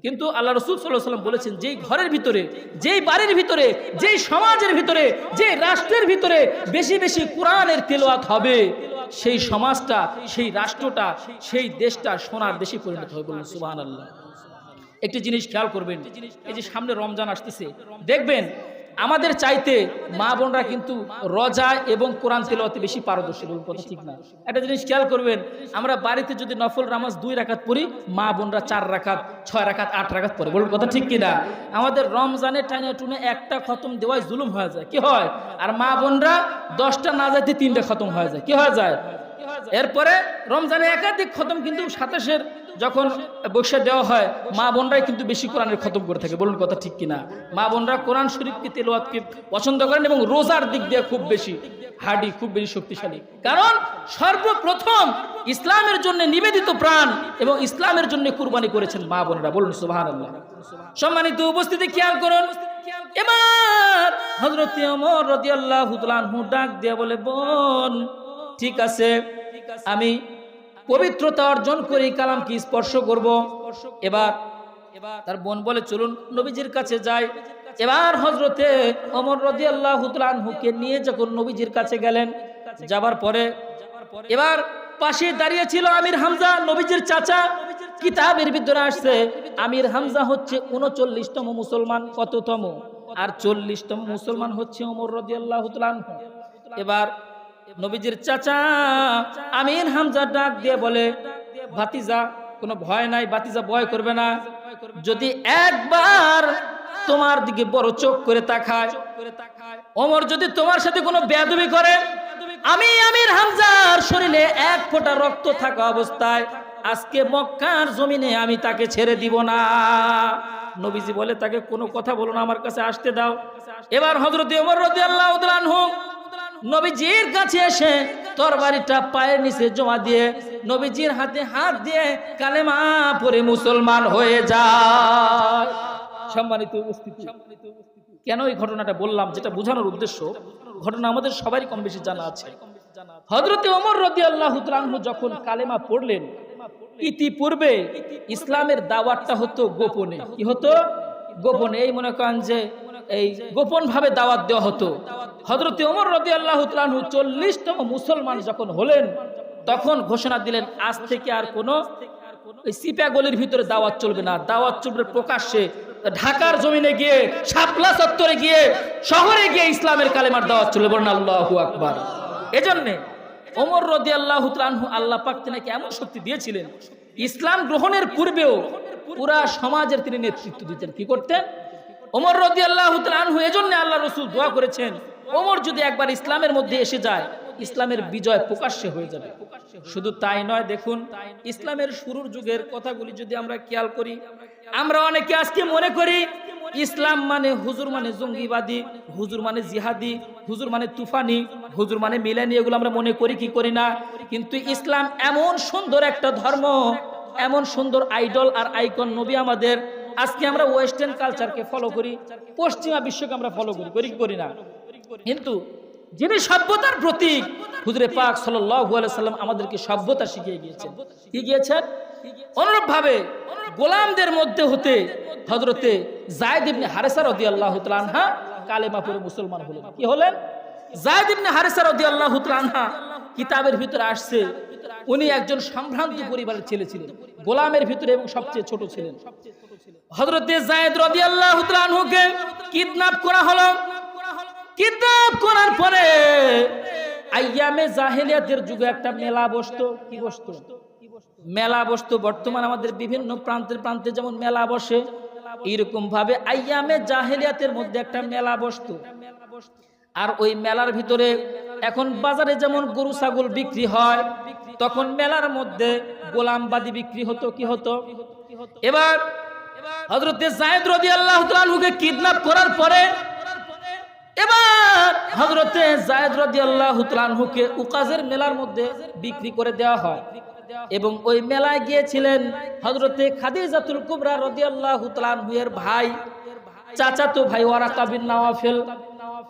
কিন্তু আল্লাহ রাসূল সাল্লাল্লাহু আলাইহি ওয়াসাল্লাম বলেছেন, যেই ঘরের ভিতরে, যেই বাড়ির ভিতরে, যেই সমাজের ভিতরে, যে রাষ্ট্রের ভিতরে বেশি বেশি কোরআনের তেলাওয়াত হবে, সেই সমাজটা, সেই রাষ্ট্রটা, সেই দেশটা সোনার দেশে পরিণত হবে। বলুন সুবহানাল্লাহ। একটি জিনিস খেয়াল করবেন, এই যে সামনে রমজান আসতেছে, দেখবেন আমাদের চাইতে মা বোনরা কিন্তু রোজা এবং কোরআন তেলাওয়াতে বেশি পারদর্শী। বলুন কথা ঠিক না? একটা জিনিস খেয়াল করবেন, আমরা বাড়িতে যদি নফল নামাজ 2 রাকাত পড়ি, মা বোনরা 4 রাকাত, 6 রাকাত, 8 রাকাত পড়ে। বলুন কথা ঠিক কিনা? আমাদের রমজানে টাইনে টুনে একটা খতম দেওয়ায় জুলুম হয়ে যায়। কি হয়? আর মা বোনরা 10টা না যাইতে 3টা খতম হয়ে যায়। কি হয়ে যায়? এরপরে রমজানে একাধিক খতম, কিন্তু 27-এর যখন বসে দেওয়া হয়, মা বোনরাই কিন্তু বেশি কোরআনের খতম করে থাকে। বলুন কথা ঠিক কিনা? মা বোনরা কোরআন শরীফকে তেলাওয়াতকে পছন্দ করেন এবং রোজার দিক দিয়ে খুব বেশি হার্ডি, খুব বেশি শক্তিশালী। কারণ সর্বপ্রথম ইসলামের জন্য নিবেদিত প্রাণ এবং ইসলামের জন্য কুরবানি করেছেন মা বোনেরা। বলুন সুবহানাল্লাহ। সম্মানিত উপস্থিতি, খেয়াল করুন, এবার হযরত ওমর রাদিয়াল্লাহু তাআলা আনহু ডাক দিয়ে বলে, বোন ঠিক আছে, আমি পবিত্রতা অর্জন করে কালামকে স্পর্শ করব। এবার তার বোন বলে চলুন নবীজির কাছে যাই। এবার হযরতে ওমর রাদিয়াল্লাহু তাআলা আনহুকে নিয়ে যখন নবীজির কাছে গেলেন, যাবার পরে এবার পাশে দাঁড়িয়ে ছিল আমির হামজা, নবীজির চাচা। কিতাবের ভিতরে আসছে আমির হামজা হচ্ছে 39তম মুসলমান। কততম? আর 40তম মুসলমান হচ্ছে ওমর রাদিয়াল্লাহু তাআলা আনহু। এবার নবীজির চাচা আমির হামজা ডাক দিয়ে বলে, ভাতিজা কোনো ভয় নাই, ভাতিজা ভয় করবে না। যদি একবার তোমার দিকে বড় চোখ করে তাকায়, ওমর যদি তোমার সাথে কোনো বেয়াদবি করে, আমি আমির হামজার শরীরে 1 ফোঁটা রক্ত থাকা অবস্থায় আজকে মক্কার জমিনে আমি তাকে ছেড়ে দিব না। নবীজি বলে, তাকে কোনো কথা বলো না, আমার কাছে আসতে দাও। এবার হযরত ওমর রাদিয়াল্লাহু তাআলা আনহু নবীজির কাছে এসে তরবারিটা পায়ের নিচে জমা দিয়ে নবীজির হাতে হাত দিয়ে কালেমা পড়ে মুসলমান হয়ে যায়। সম্মানিত উপস্থিতি, কেন এই ঘটনাটা বললাম, যেটা বোঝানোর উদ্দেশ্য, ঘটনা আমাদের সবারই কম বেশি জানা আছে। হযরত ওমর রাদিয়াল্লাহু তাআলা আনহু যখন কালেমা পড়লেন, ইতিপূর্বে ইসলামের দাওয়াতটা হতো গোপনে। কি হতো? গোপনে। এই মনে করেন যে এই গোপন ভাবে দাওয়াত দেওয়া হতো। হযরতে ওমর রাদিয়াল্লাহু তাআলা আনহু 40তম মুসলমান যখন হলেন তখন ঘোষণা দিলেন, আজ থেকে আর কোনো ওই সিপা গলির ভিতরে দাওয়াত চলবে না, দাওয়াত চলবে প্রকাশ্যে। ঢাকার জমিনে গিয়ে, শাপলা চত্বরে গিয়ে, শহরে গিয়ে ইসলামের কালেমার দাওয়াত চলবে। বলেন আল্লাহু আকবার। এজন্য ওমর রাদিয়াল্লাহু তাআলা আনহু আল্লাহ পাক তাকে এমন শক্তি দিয়েছিলেন, ইসলাম গ্রহণের পূর্বেও পুরা সমাজের তিনি নেতৃত্ব দিতেন। কি করতেন ওমর রাদিয়াল্লাহু তাআলা আনহু? এজন্য আল্লাহ রাসূল দোয়া করেছেন, ওমর যদি একবার ইসলামের মধ্যে এসে যায়, ইসলামের বিজয় প্রকাশ্যে হয়ে যাবে। শুধু তাই নয়, দেখুন ইসলামের শুরুর যুগের কথাগুলি যদি আমরা খেয়াল করি, আমরা অনেকে আজকে মনে করি ইসলাম মানে হুজুর মানে জঙ্গিবাদী, হুজুর মানে জিহাদি, হুজুর মানে তুফানি, হুজুর মানে মিলানি, এগুলো আমরা মনে করি কি করি না। কিন্তু ইসলাম এমন সুন্দর একটা ধর্ম, এমন সুন্দর আইডল আর আইকন নবী আমাদের। আজকে আমরা ওয়েস্টার্ন কালচারকে ফলো করি, পশ্চিমা বিশ্বকে আমরা ফলো করি কি করি না। কিন্তু যিনি সভ্যতার প্রতীক হুজুরে পাক সাল্লাল্লাহু আলাইহি সাল্লাম আমাদেরকে সভ্যতা শিখিয়ে গিয়েছেন। কি গিয়েছেন? অনুরূপ ভাবে গোলামদের মধ্যে হতে হযরতে যায়েদ ইবনে হারেসা রাদিয়াল্লাহু তাআলা আনহা কালেমা পড়ে মুসলমান হলেন। কি হলেন? যায়েদ ইবনে হারেসা রাদিয়াল্লাহু তাআলা আনহা কিতাবের ভিতরে আসছে, উনি একজন সম্ভ্রান্ত পরিবারের ছেলে ছিলেন, গোলামের ভিতরে এবং সবচেয়ে ছোট ছিলেন। হযরতে যায়েদ রাদিয়াল্লাহু তাআলা আনহুকে কিডন্যাপ করা হলো। কিডন্যাপ করার পরে আইয়ামে জাহেলিয়াতের যুগে একটা মেলা বসতো। কি বসতো? মেলা বসতো। বর্তমান আমাদের বিভিন্ন প্রান্তে যেমন মেলা বসে, এরকম ভাবে আইয়ামে জাহেলিয়াতের মধ্যে একটা মেলা বসতো। আর ওই মেলার ভিতরে এখন বাজারে যেমন গরু ছাগল বিক্রি হয়, তখন মেলার মধ্যে গোলামবাদী বিক্রি হতো। কি হতো? এবার হযরতে যায়েদ রাদিয়াল্লাহু তাআলা আনহুকে কিডন্যাপ করার পরে এবার হযরতে যায়েদ রাদিয়াল্লাহু তাআলা আনহুকে উকাজের মেলার মধ্যে বিক্রি করে দেওয়া হয়। এবং ওই মেলায় গিয়েছিলেন হযরতে খাদিজাতুল কুবরা রাদিয়াল্লাহু তাআলা আনহুর ভাই, চাচাতো ভাই ওয়ারাকা বিন নাওয়াফিল।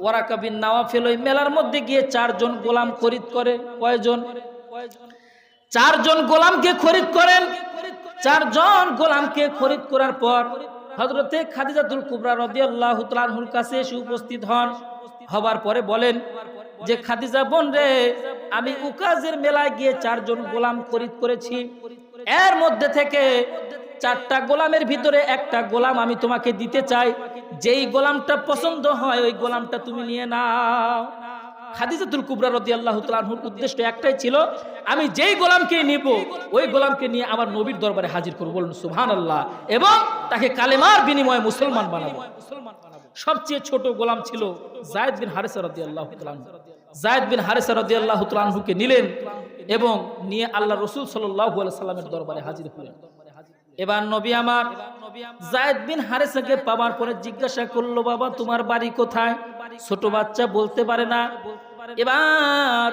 ওয়ারাকা বিন নাওয়াফিল ওই মেলার মধ্যে গিয়ে 4 জন গোলাম খরিদ করে। কয়জন? 4 জন গোলামকে খরিদ করেন। 4 জন গোলামকে খরিদ করার পর হযরতে খাদিজাতুল কুবরা রাদিয়াল্লাহু তাআলা আনহুর কাছে এসে উপস্থিত হবার পরে বলেন যে, খাদিজা বোন রে, আমি উকাজের মেলায় গিয়ে 4 জন গোলাম খরিদ করেছি, এর মধ্যে থেকে 4টা গোলামের ভিতরে একটা গোলাম আমি তোমাকে দিতে চাই, যেই গোলামটা পছন্দ হয় ওই গোলামটা তুমি নিয়ে নাও। খাদিজাতুল কুবরা রাদিয়াল্লাহু তাআলা আনহুর উদ্দেশ্য একটাই ছিল, আমি যেই গোলামকে নিব ওই গোলামকে নিয়ে আমার নবীর দরবারে হাজির করব। বলুন সুবহানাল্লাহ। এবং তাকে কালেমার বিনিময়ে মুসলমান বানাবো। সবচেয়ে ছোট গোলাম ছিল যায়েদ বিন হারেসা রাদিয়াল্লাহু তাআলা আনহু। যায়েদ বিন হারেসা রাদিয়াল্লাহু তাআলা আনহুকে নিলেন এবং নিয়ে আল্লাহ রাসূল সাল্লাল্লাহু আলাইহি সাল্লামের দরবারে হাজির হলেন। এবার নবী আমার যায়েদ বিন হারেসাকে পাওয়ার পরে জিজ্ঞাসা করলো, বাবা তোমার বাড়ি কোথায়? ছোট বাচ্চা বলতে পারে না। এবার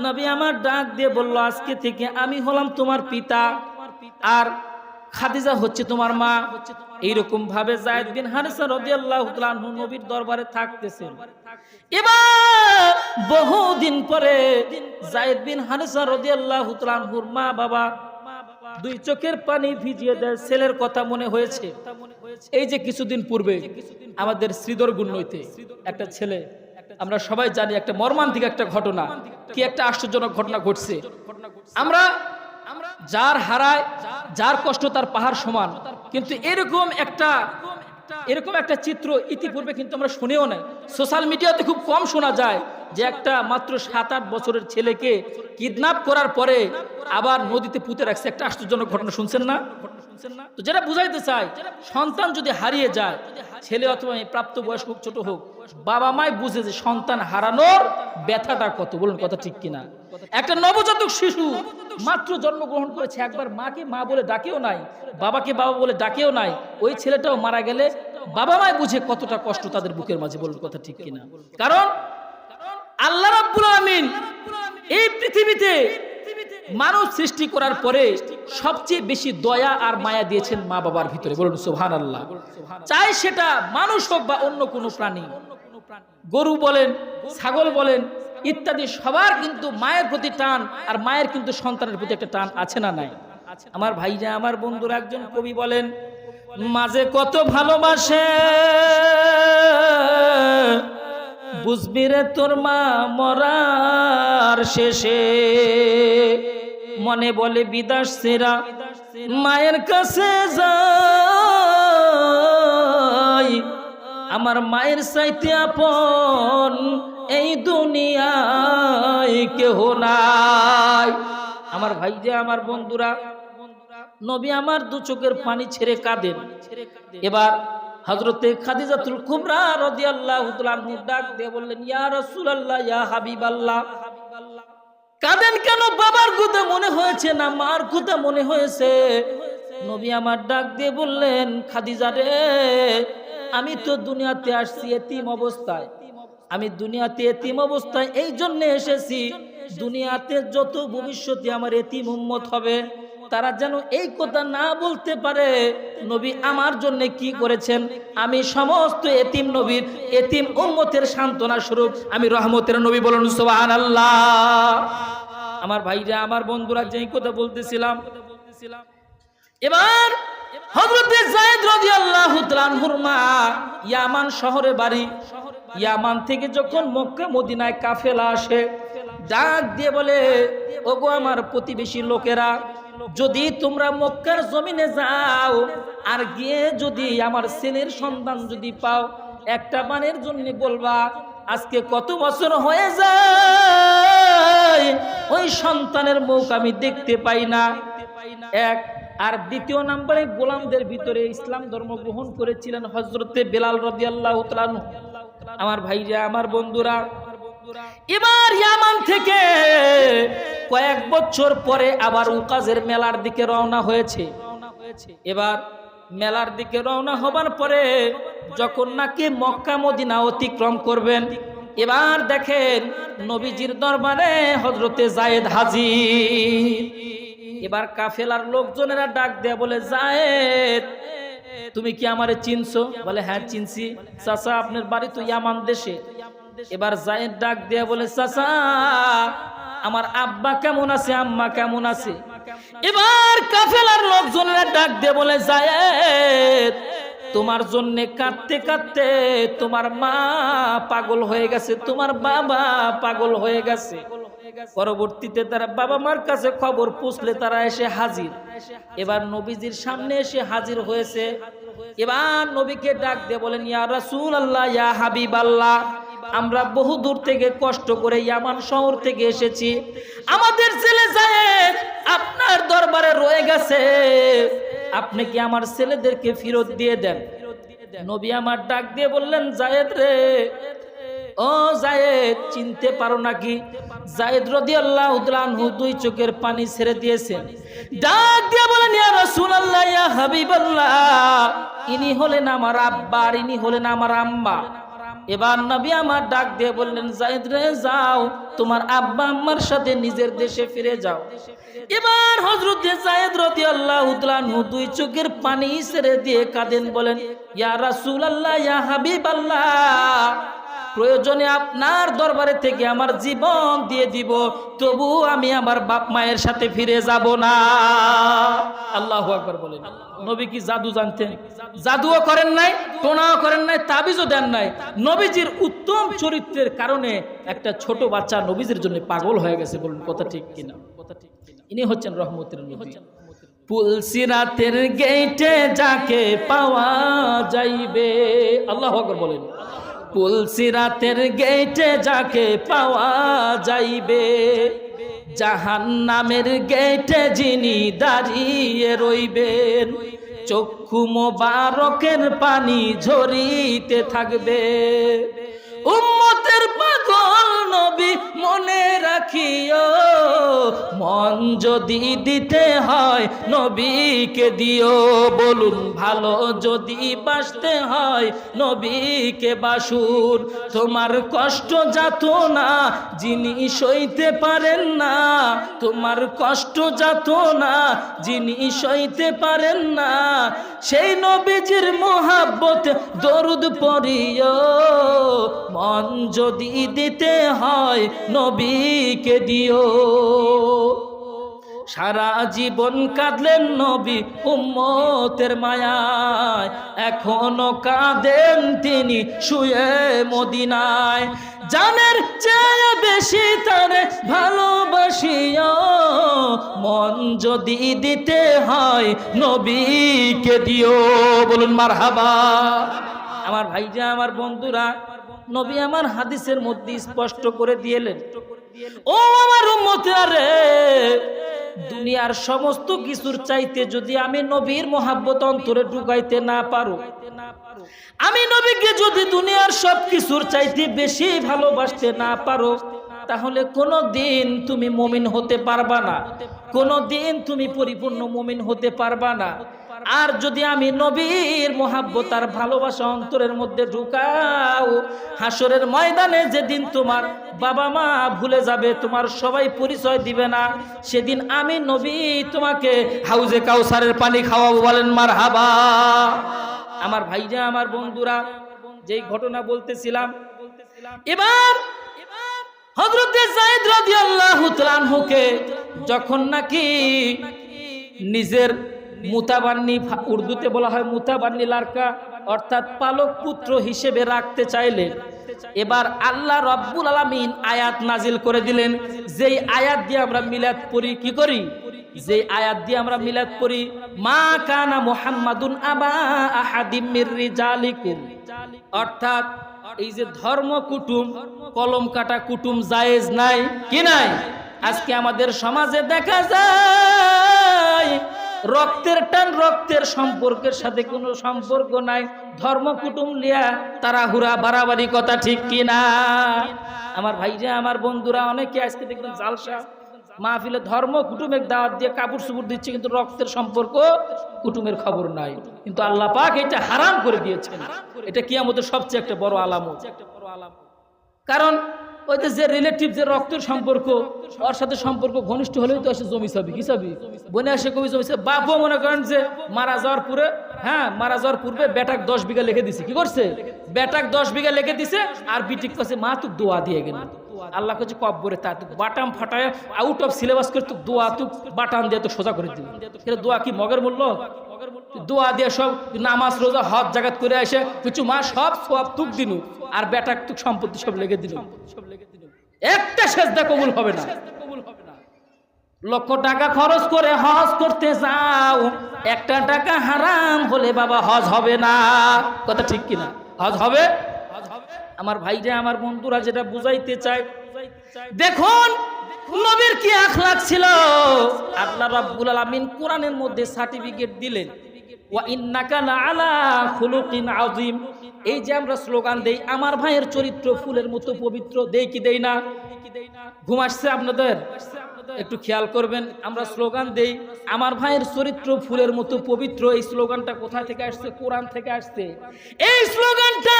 নবী আমার ডাক দিয়ে বলল, আজকে থেকে আমি হলাম তোমার পিতা আর খাদিজা হচ্ছে তোমার মা। এইরকম ভাবে যায়েদ বিন হারেসা রাদিয়াল্লাহু তাআলা আনহু নবীর দরবারে থাকতেছেন। এবার বহুদিন পরে যায়েদ বিন হারেসা রাদিয়াল্লাহু তাআলা আনহুর মা বাবা 2 চোখের পানি ভিজিয়ে দেয়, ছেলের কথা মনে হয়েছে। এই যে কিছুদিন পূর্বে আমাদের শ্রীধরগুন্নইতে একটা ছেলে, আমরা সবাই জানি একটা মর্মান্তিক একটা ঘটনা, কি একটা আশ্চর্যজনক ঘটনা ঘটছে। আমরা যার হারায় যার কষ্ট তার পাহাড় সমান, কিন্তু এরকম একটা চিত্র ইতিপূর্বে কিন্তু আমরা শুনেও নাই। সোশ্যাল মিডিয়াতে খুব কম শোনা যায় যে একটা মাত্র 7-8 বছরের ছেলেকে কিডন্যাপ করার পরে আবার নদীতে পুঁতে রাখছে। একটা আশ্চর্যজনক ঘটনা শুনছেন না? তো যেটা বুঝাইতে চাই, সন্তান যদি হারিয়ে যায়, ছেলে অথবা প্রাপ্ত বয়স্ক হোক ছোট হোক, বাবা মাই বুঝে যে সন্তান হারানোর ব্যথাটা কত। বলুন কথা ঠিক কিনা? একটা নবজাতক শিশু মাত্র জন্মগ্রহণ করেছে, একবার মাকে মা বলে ডাকেও নাই, বাবাকে বাবা বলে ডাকেও নাই, ওই ছেলেটাও মারা গেলে বাবা মাই বুঝে কতটা কষ্ট তাদের বুকের মাঝে। বলুন কথা ঠিক কিনা? কারণ আল্লাহ রাব্বুল আমিন এই পৃথিবীতে মানুষ সৃষ্টি করার পরে সবচেয়ে বেশি দয়া আর মায়া দিয়েছেন মা বাবার ভিতরে। বলুন সুবহানাল্লাহ। চাই সেটা মানুষ হোক বা অন্য কোনো প্রাণী, গরু বলেন, ছাগল বলেন ইত্যাদি, সবার কিন্তু মায়ের প্রতি টান, আর মায়ের কিন্তু সন্তানের প্রতি একটা টান আছে না নাই? আমার ভাইরা, আমার বন্ধুরা, একজন কবি বলেন, মাঝে কত ভালোবাসে বুঝবি রে তোর মা মরার শেষে। মনে বলে বিদাস সেরা মায়ের কাছে যাই, আমার মায়ের চাইতে আপন এই দুনিয়ায় কেহ নাই। আমার ভাই যে আমার বন্ধুরা, নবী আমার দু চোখের পানি ছেড়ে কাঁদেন। এবার হযরতে খাদিজাতুল কুবরা রাদিয়াল্লাহু তাআলা আনহু ডাক দিয়ে বললেন, ইয়া রাসূলুল্লাহ, ইয়া হাবিবাল্লাহ, কাঁদেন কেন? বাবার কথা মনে হয়েছে না মার কথা মনে হয়েছে? নবী আমার ডাক দিয়ে বললেন, খাদিজা রে, আমি তো দুনিয়াতে আসছি এতিম অবস্থায়। আমি দুনিয়াতে এতিম অবস্থায় এই জন্য এসেছি, দুনিয়াতে যত ভবিষ্যতে আমার এতিম উম্মত হবে তারা যেন এই কথা না বলতে পারে নবী আমার জন্য কি করেছেন। আমি সমস্ত এতিম নবীর এতিম উম্মতের সান্ত্বনা স্বরূপ আমি রহমতের নবী, বলুন সুবহানাল্লাহ। আমার ভাইরা আমার বন্ধুরা, যেই কথা বলতেছিলাম, এবার হযরতে যায়েদ রাদিয়াল্লাহু তাআলা আনহুর মা ইয়ামান শহরে বাড়ি। ইয়ামান থেকে যখন মক্কা মদিনায় কাফেলা আসে, ডাক দিয়ে বলে, ওগো আমার প্রতিবেশী লোকেরা, যদি তোমরা মক্কার জমিনে যাও আর গিয়ে যদি আমার ছেলের সন্তান যদি পাও, একটা বানের জন্য বলবা আজকে কত বছর হয়ে যায় ওই সন্তানের মুখ আমি দেখতে পাই না। এক আর দ্বিতীয় নম্বরে গোলামদের ভিতরে ইসলাম ধর্ম গ্রহণ করেছিলেন হযরতে বেলাল রাদিয়াল্লাহু তাআলা আনহু। আমার ভাইরা আমার বন্ধুরা, এবার ইয়ামান থেকে কয়েক বছর পরে আবার উকাজের মেলার দিকে রওনা হয়েছে। এবার মেলার দিকে রওনা হবার পরে যখন নাকি মক্কা মদিনা অতিক্রম করবেন, এবার দেখেন নবীজির দরবারে হযরতে যায়েদ হাজির। এবার কাফেলার লোকজনেরা ডাক দেয়া বলে, যায়েদ তুমি কি আমারে চিনছো? বলে, হ্যাঁ চিনছি চাচা, আপনার বাড়ি তো ইয়ামান দেশে। এবার যায়েদ ডাক দেয়া বলে, চাচা আমার আব্বা কেমন আছে, আম্মা কেমন আছে? এবার কাফেলার লোকজনেরা ডাক দিয়ে বলে, যায়েদ তোমার জন্য কাঁদতে কাঁদতে তোমার মা পাগল হয়ে গেছে, তোমার বাবা পাগল হয়ে গেছে। পরবর্তীতে তারা বাবা মার কাছে খবর পৌঁছলে তারা এসে হাজির। এবার নবীজির সামনে এসে হাজির হয়েছে। এবার নবীকে ডাক দিয়ে বলেন, ইয়া রাসূলুল্লাহ, ইয়া হাবিবাল্লাহ, আমরা বহু দূর থেকে কষ্ট করে ইয়ামান শহর থেকে এসেছি, আমাদের ছেলে যায়েদ আপনার দরবারে রয়ে গেছে, আপনি কি আমার ছেলেদেরকে ফেরত দিয়ে দেন? নবী আমার ডাক দিয়ে বললেন, যায়েদ রে, ও যায়েদ চিনতে পারো নাকি? যায়েদ রাদিয়াল্লাহু তাআলা আনহু দুই চোখের পানি ছেড়ে দিয়েছেন। ডাক দিয়ে বলেন, ইয়া রাসূলুল্লাহ, ইয়া হাবিবাল্লাহ, ইনি হলেন আমার আব্বা আর ইনি হলেন আমার আম্মা। এবার নবী আমার ডাক দিয়ে বললেন, যায়েদ রে, যাও তোমার আব্বা আম্মার সাথে নিজের দেশে ফিরে যাও। এবার হযরত যায়েদ রাদিয়াল্লাহু তাআলা আনহু দুই চোখের পানি ছেড়ে দিয়ে কাঁদেন, বলেন, ইয়া রাসূলুল্লাহ, ইয়া হাবিবাল্লাহ, প্রয়োজনে আপনার দরবারে থেকে আমার জীবন দিয়ে দিব, তবু আমি আমার বাপ মায়ের সাথে ফিরে যাব না। আল্লাহু আকবার বলেন। নবী কি জাদু জানতেন? জাদুও করেন নাই, টোনাও করেন নাই, তাবিজও দেন নাই। নবীজির উত্তম চরিত্রের কারণে একটা ছোট বাচ্চা নবীজির জন্য পাগল হয়ে গেছে। বলুন কথা ঠিক কিনা? ইনি হচ্ছেন রহমতের নবী। পুলসিরাতের গেটে যাকে পাওয়া যাইবে, আল্লাহু আকবার বলেন। পুলসিরাতের গেটে যাকে পাওয়া যাইবে, জাহান্নামের গেটে যিনি দাঁড়িয়ে রইবেন, চক্ষু মোবারকের পানি ঝরিতে থাকবে। উম্মতের পাগল নবী মনে রাখিও, মন যদি দিতে হয় নবীকে দিও। বলুন, ভালো যদি বাসতে হয় নবীকে বাসুন। তোমার কষ্ট যাতনা যিনি সইতে পারেন না, তোমার কষ্ট যাতনা যিনি সইতে পারেন না, সেই নবীজির মোহাব্বত দরুদ পড়িও। মন যদি দিতে হয় নবীকে দিও। সারা জীবন কাঁদলেন নবী উম্মতের মায়ায়, এখনো কাঁদেন তিনি শুয়ে মদিনায়। জানের চেয়ে বেশি তারে ভালোবাসিও, মন যদি দিতে হয় নবীকে দিও। বলুন মারহাবা। আমার ভাইরা, আমার বন্ধুরা, নবী আমার হাদিসের মধ্যে স্পষ্ট করে দিলেন, ও আমার উম্মতেরা রে, দুনিয়ার সমস্ত কিছুর চাইতে যদি আমি নবীর মহাব্বত অন্তরে ঢুকাইতে না পারো, আমি নবীকে যদি দুনিয়ার সব কিছুর চাইতে বেশি ভালোবাসতে না পারো, তাহলে কোনোদিন তুমি মুমিন হতে পারবা না, কোনোদিন তুমি পরিপূর্ণ মুমিন হতে পারবা না। আর যদি আমি নবীর মহাব্বত আর ভালোবাসা অন্তরের মধ্যে ঢুকাও, হাসরের ময়দানে যেদিন তোমার বাবা মা ভুলে যাবে, তোমার সবাই পরিচয় দিবে না, সেদিন আমি নবী তোমাকে হাউজে কাউসারের পানি খাওয়াবো। বলেন মারহাবা। আমার ভাইরা, আমার বন্ধুরা, যেই ঘটনা বলতেছিলাম, এবার হযরত যায়েদ রাদিয়াল্লাহু তাআলা আনহুকে যখন নাকি নিজের মুতাবান্নি, উর্দুতে বলা হয় মুতাবান্নি লারকা, অর্থাৎ পালক পুত্র হিসেবে রাখতে চাইলেন, এবার আল্লাহ রাব্বুল আলামিন আয়াত নাজিল করে দিলেন, যেই আয়াত দিয়ে আমরা মিলাদ পড়ি। কি করি? যে আয়াত দিয়ে আমরা মিলাদ পড়ি, মা কানা মুহাম্মাদুন আবা আহাদিম মির রিজালিকুম, অর্থাৎ এই যে ধর্ম কুটুম, কলম কাটা কুটুম জায়েজ নাই। কি নাই? আজকে আমাদের সমাজে দেখা যায় রক্তের টান, রক্তের সম্পর্কের সাথে কোনো সম্পর্ক নাই, ধর্ম কুটুম লিয়া তাড়াহুড়া বাড়াবাড়ি, কথা ঠিক কিনা? আমার ভাইরা, আমার বন্ধুরা, অনেকে আজকে দেখবেন জালসা মাহফিলে ধর্ম কুটুমের দাওয়াত দিয়ে কাপড় চুপড় দিচ্ছে, কিন্তু রক্তের সম্পর্ক কুটুমের খবর নাই। কিন্তু আল্লাহ পাক এটা হারাম করে দিয়েছেন। এটা কিয়ামতের সবচেয়ে একটা বড় আলামত। কারণ ওই যে রিলেটিভ, যে রক্তের সম্পর্ক, ওর সাথে সম্পর্ক ঘনিষ্ঠ হলেও তো আসে জমি চাবি। কি চাবি? বনে আসে কবি জমি চাবি। বাপও মনে করেন যে মারা যাওয়ার পরে, হ্যাঁ, মারা যাওয়ার পূর্বে বেটাক 10 বিঘা লিখে দিছে। কি করছে? বেটাক 10 বিঘা লিখে দিছে, আর বিটিক কাছে মা তুক দোয়া দিয়ে গেল। আল্লাহ কাছে কব্বরে তা তুক বাটাম ফাটায় আউট অফ সিলেবাস করে তুক দোয়া, তুক বাটাম দিয়ে তো সোজা করে দিল। দোয়া কি মগের মূল্য? দোয়া দিয়ে সব নামাজ রোজা হজ জাগাত করে আসে কিছু মা সব সব তুক দিনু, আর বেটাক তুক সম্পত্তি সব লেগে দিল। একটা সেজদা কবুল হবে না। লক্ষ টাকা খরচ করে হজ করতে যাও, একটা টাকা হারাম হলে বাবা হজ হবে না। কথা ঠিক কিনা? হজ হবে? আমার ভাইরা, আমার বন্ধুরা, যেটা বুঝাইতে চাই, দেখুন নবীর কি আখলাক ছিল। আল্লাহ রাব্বুল আলামিন কোরআনের মধ্যে সার্টিফিকেট দিলেন, ওয়া ইন্নাকা লাআলা খুলুকিন আযীম। এই যে আমরা স্লোগান দেই, আমার ভাইয়ের চরিত্র ফুলের মতো পবিত্র, দেই কি দেই না? ঘুম আসছে আপনাদের? একটু খেয়াল করবেন, আমরা স্লোগান দেই আমার ভাইয়ের চরিত্র ফুলের মতো পবিত্র। এই স্লোগানটা কোথা থেকে আসছে? কোরআন থেকে আসছে। এই স্লোগানটা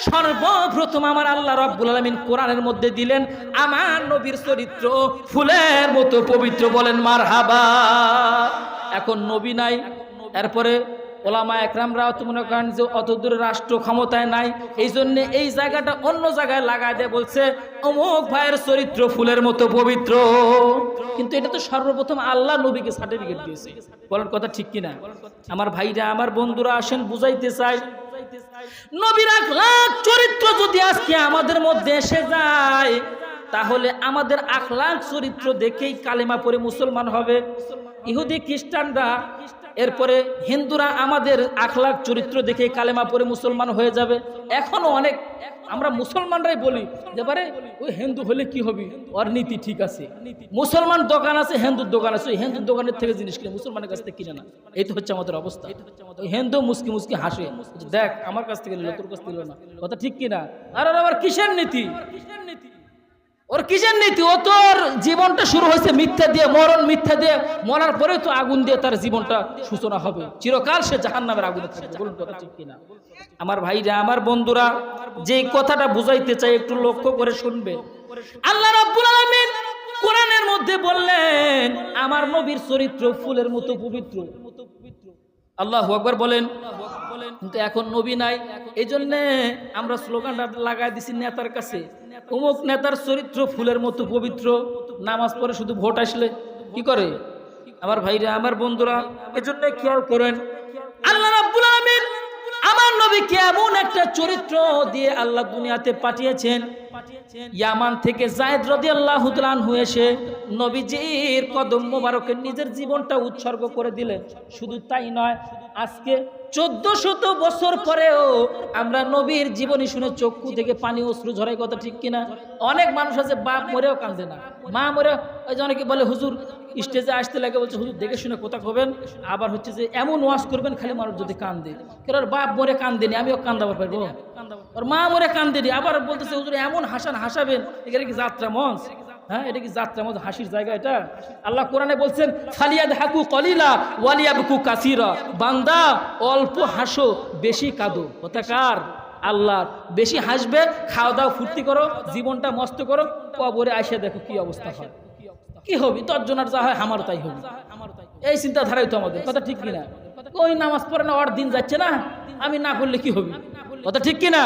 সর্বপ্রথম আমার আল্লাহ রাব্বুল আলামিন কোরআনের মধ্যে দিলেন, আমার নবীর চরিত্র ফুলের মতো পবিত্র। বলেন মারহাবা। এখন নবী নাই, এরপরে ওলামা একরামরাও তো মনে করেন যে অত দূরে রাষ্ট্র ক্ষমতায় নাই, এই জন্য এই জায়গাটা অন্য জায়গায় লাগায় দেয়, বলছে অমুক ভাইয়ের চরিত্র ফুলের মতো পবিত্র। কিন্তু এটা তো সর্বপ্রথম আল্লাহ নবীকে সার্টিফিকেট দিয়েছে। বলেন কথা ঠিক কিনা? আমার ভাইরা, আমার বন্ধুরা, আসেন বুঝাইতে চাই, নবীর আখলাক চরিত্র যদি আজকে আমাদের মধ্যে এসে যায়, তাহলে আমাদের আখলাক চরিত্র দেখেই কালেমা পড়ে মুসলমান হবে ইহুদি খ্রিস্টানরা, এরপরে হিন্দুরা আমাদের আখলাক চরিত্র দেখে কালেমা পড়ে মুসলমান হয়ে যাবে। এখনো অনেক আমরা মুসলমানরাই বলি যে পারে ওই হিন্দু হলে কি হবে, ওর নীতি ঠিক আছে। মুসলমান দোকান আছে, হিন্দুর দোকান আছে, ওই হিন্দুর দোকানের থেকে জিনিস কিনে মুসলমানের কাছ থেকে কিনে না। এই তো হচ্ছে আমাদের অবস্থা। হিন্দু মুসকি মুসকি হাসে, দেখ আমার কাছ থেকে নিল, তোর কাছ থেকে নিল না। কথা ঠিক কিনা? আর আবার কিসের নীতি? ওর কিসের নীতি? ও তোর জীবনটা শুরু হয়েছে মিথ্যা দিয়ে, মরণ মিথ্যা দিয়ে, মরার পরে তো আগুন দিয়ে তার জীবনটা সূচনা হবে, চিরকাল সে জাহান্নামের আগুনে থাকবে। বলুন কথা ঠিক কিনা? আমার ভাইরা, আমার বন্ধুরা, যে কথাটা বুঝাইতে চাই একটু লক্ষ্য করে শুনবে। আল্লাহ রাব্বুল আলামিন কোরআনের মধ্যে বললেন আমার নবীর চরিত্র ফুলের মতো পবিত্র। আল্লাহু আকবার বলেন। কিন্তু এখন নবী নাই, এই জন্য আমরা স্লোগানটা লাগাই দিছি নেতার কাছে, অমুক নেতার চরিত্র ফুলের মতো পবিত্র। নামাজ পড়ে শুধু ভোট আসলে কি করে? আমার ভাইরা, আমার বন্ধুরা, এজন্য খেয়াল করেন, আল্লাহ রাব্বুল আলামিন আমার নবীকে এমন একটা চরিত্র দিয়ে আল্লাহ দুনিয়াতে পাঠিয়েছেন। ইয়ামান থেকে যায়েদ রাদিয়াল্লাহু তাআলা আনহু এসে নবীজির কদম মোবারকে নিজের জীবনটা উৎসর্গ করে দিলেন। শুধু তাই নয়, আজকে 1400 বছর পরেও আমরা নবীর জীবনী শুনে চক্ষু থেকে পানি অশ্রু ঝরাই, কথা ঠিক কিনা? অনেক মানুষ আছে বাপ মরেও কান্দে না, মা মরে, ওই যে অনেকে বলে হুজুর স্টেজে আসতে লাগে, বলছে হুজুর দেখে শুনে কথা কবেন, আবার হচ্ছে যে এমন ওয়াজ করবেন খালি মানুষ যদি কান্দে, কারণ বাপ মরে কান্দেনি আমিও কান্দাবার পারবো, আর মা মরে কান্দেনি, আবার বলতেছে হুজুর এমন হাসাবেন, এটা কি যাত্রা মঞ্চ? হ্যাঁ, এটা কি যাত্রা মধ্যে হাসির জায়গা? এটা আল্লাহ কোরআনে বলছেন ফালিয়াদহাকু কলিলা ওয়ালিয়াবকু কাসীরা, বান্দা অল্প হাসো বেশি কাঁদো। কথা কার? আল্লাহ। বেশি হাসবে, খাওয়া দাওয়া ফুর্তি করো, জীবনটা মস্ত করো, কবরে আইসা দেখো কি অবস্থা হয়, কি হবে, তর্জনার যা হয় আমারও তাই হবে, এই চিন্তাধারাই তো আমাদের। কথা ঠিক কিনা? ওই নামাজ পড়ে না, ওর দিন যাচ্ছে না, আমি না করলে কি হবে? কথা ঠিক কিনা?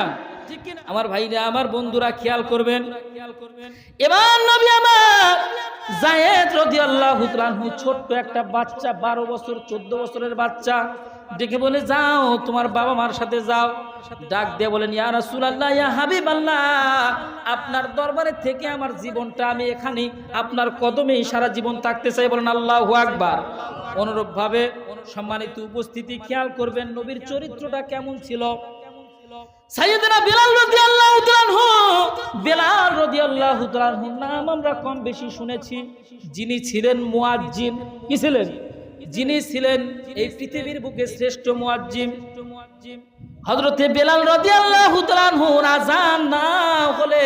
আমার ভাইরা, আমার বন্ধুরা, খেয়াল করবেন, এবার নবী আমার যায়েদ রাদিয়াল্লাহু তাআলা আনহু ছোট্ট একটা বাচ্চা, 12 বছর 14 বছরের বাচ্চা, ডেকে বলে যাও তোমার বাবা মার সাথে যাও। ডাক দিয়ে বলেন ইয়া রাসূলুল্লাহ, ইয়া হাবিবাল্লাহ, আপনার দরবারে থেকে আমার জীবনটা আমি এখানে আপনার কদমে সারা জীবন থাকতে চাই। বলেন আল্লাহু আকবার। অনুরূপ ভাবে সম্মানিত উপস্থিতি, খেয়াল করবেন নবীর চরিত্রটা কেমন ছিল। সাইয়েদনা বেলাল রাদিয়াল্লাহু তাআলা আনহু, বেলাল রাদিয়াল্লাহু তাআলা আনহুর নাম আমরা কম বেশি শুনেছি। যিনি ছিলেন মুয়াজ্জিন, কি ছিলেন? যিনি ছিলেন এই পৃথিবীর বুকে শ্রেষ্ঠ মুয়াজ্জিন। হযরতে বেলাল রাদিয়াল্লাহু তাআলা আনহুর আযান না হলে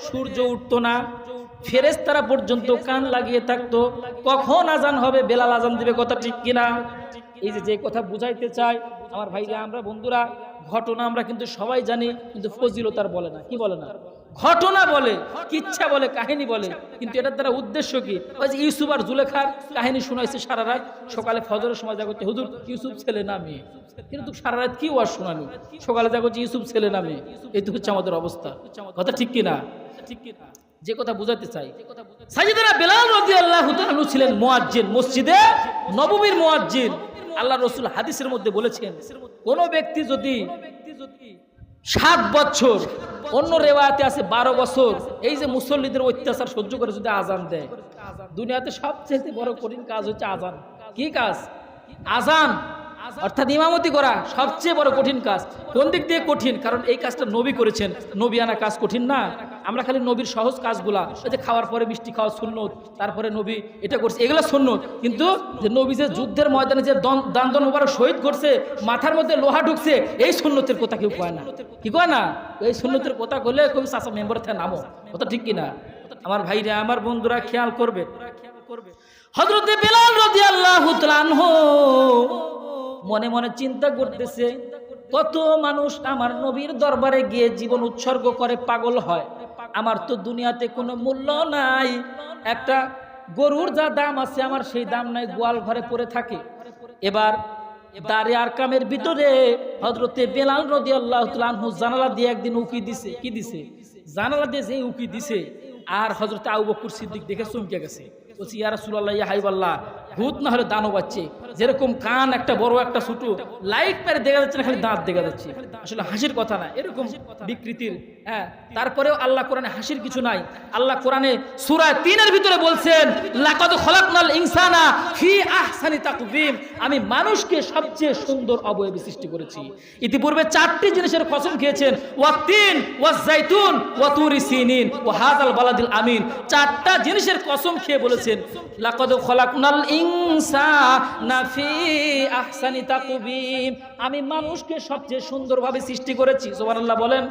সূর্য উঠতো না, ফেরেশতারা পর্যন্ত কান লাগিয়ে থাকতো কখন আযান হবে, বেলাল আযান দিবে। কথা ঠিক কিনা? এই যে কথা বুঝাইতে চাই আমার ভাইরা, আমরা বন্ধুরা, ঘটনা আমরা কিন্তু সবাই জানি, কিন্তু ফজিলতার বলে না। কি বলে না? ঘটনা বলে, কিচ্ছা বলে, কাহিনী বলে, কিন্তু এটার দ্বারা উদ্দেশ্য কি? ওই যে ইউসুফ আর জুলেখার কাহিনী শোনাইছে সারা রাত, সকালে ফজরের সময় জাগতে হুজুর ইউসুফ ছেলে না মেয়ে, কিন্তু সারা রাত কি ওয়াজ শোনানি, সকালে জাগতে ইউসুফ ছেলে না মেয়ে। এই তো হচ্ছে আমাদের অবস্থা। কথা ঠিক কিনা? ঠিক কিনা? যে কথা বুঝাতে চাই, সাইয়েদনা বেলাল রাদিয়াল্লাহু তাআলা আনহু ছিলেন মুয়াজ্জিন, মসজিদে নববীর মুয়াজ্জিন। আল্লাহ রাসূল হাদিসের মধ্যে বলেছেন, কোন ব্যক্তি যদি 7 বছর, অন্য রেওয়ায়াতে আছে 12 বছর, এই যে মুসল্লিদের অত্যাচার সহ্য করে যদি আজান দেয়, দুনিয়াতে সবচেয়ে বড় কঠিন কাজ হচ্ছে আজান। কি কাজ? আজান, অর্থাৎ ইমামতি করা সবচেয়ে বড় কঠিন কাজ। কোন দিক দিয়ে কঠিন? কারণ এই কাজটা নবী করেছেন, নবী আনা কাজ কঠিন না। আমরা খালি নবীর সহজ কাজগুলা, ওই যে খাওয়ার পরে মিষ্টি খাওয়া সুন্নত, তারপরে নবী এটা করছে, এগুলো সুন্নত। কিন্তু যে নবী যে যুদ্ধের ময়দানে যে দান মোবারক শহীদ করছে, মাথার মধ্যে লোহা ঢুকছে, এই সুন্নতের কথা কেউ কয় না। কি কয় না? এই সুন্নতের কথা বলে কবি চাচা মেম্বার থেকে নামো। কথা ঠিক কিনা? আমার ভাইরা, আমার বন্ধুরা, খেয়াল করবে, হযরতে বেলাল রাদিয়াল্লাহু তাআলা আনহু মনে মনে চিন্তা করতেছে, কত মানুষ আমার নবীর দরবারে গিয়ে জীবন উৎসর্গ করে পাগল হয়, আমার তো দুনিয়াতে কোনো মূল্য নাই, একটা গরুর যা দাম আছে আমার সেই দাম নাই, গোয়াল ঘরে পড়ে থাকে। এবার দারে আরকামের ভিতরে হযরতে বেলাল রাদিয়াল্লাহু তাআলা আনহু জানালা দিয়ে একদিন উকি দিছে। কি দিছে? জানালা দিয়ে যে উকি দিছে, আর হযরতে আবু বকর সিদ্দিক দেখে চমকে গেছে, বলছি ইয়া রাসূলুল্লাহ, ইয়া হাবিবাল্লাহ, ভূত না হলে দানব আছে, যেরকম কান একটা বড় একটা ছোট, লাইট পেরে দেখা যাচ্ছে না, খালি দাঁত দেখা যাচ্ছে, আসলে হাসির কথা না, এরকম বিকৃতির। হ্যাঁ, তারপরেও আল্লাহ কোরআনে হাসির কিছু নাই। আল্লাহ কোরআনে সূরা 3 এর ভিতরে বলছেন, লাকাদ খালাকনাল ইনসানা ফি আহসানি তাকওয়িম, আমি মানুষকে সবচেয়ে সুন্দর অবয়বে সৃষ্টি করেছি। ইতিপূর্বে 4টি জিনিসের কসম খেয়েছেন, ওয়াতিন ওয়াজাইতুন ওয়া তুরি সিনিন ওয়া হাযাল বালাদিল আমিন। 4টা জিনিসের কসম খেয়ে বলেছেন, লাকাদ খালাকনাল ইনসানা ফি আহসানি তাকওয়িম, আমি মানুষকে সবচেয়ে সুন্দরভাবে সৃষ্টি করেছি। সুবহানাল্লাহ বলেন।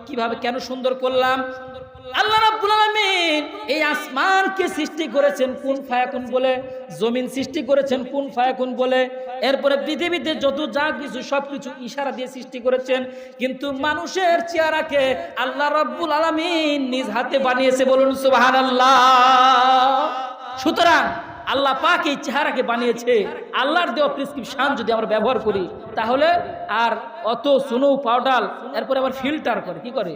কিভাবে, কেন সুন্দর করলাম? আল্লাহ রাব্বুল আলামিন এই আসমানকে সৃষ্টি করেছেন কুন ফায়াকুন বলে, জমিন সৃষ্টি করেছেন কুন ফায়াকুন বলে, এরপরে পৃথিবীতে যত যা কিছু সবকিছু ইশারা দিয়ে সৃষ্টি করেছেন, কিন্তু মানুষের চেহারাকে আল্লাহ রাব্বুল আলামিন নিজ হাতে বানিয়েছে। বলুন সুবহানাল্লাহ। সুতরাং আল্লাহ পাক এই চেহারাকে বানিয়েছে, আল্লাহর দেওয়া প্রেসক্রিপশন যদি আমরা ব্যবহার করি, তাহলে আর অত স্নো পাউডার, এরপরে আবার ফিল্টার করে, কি করে?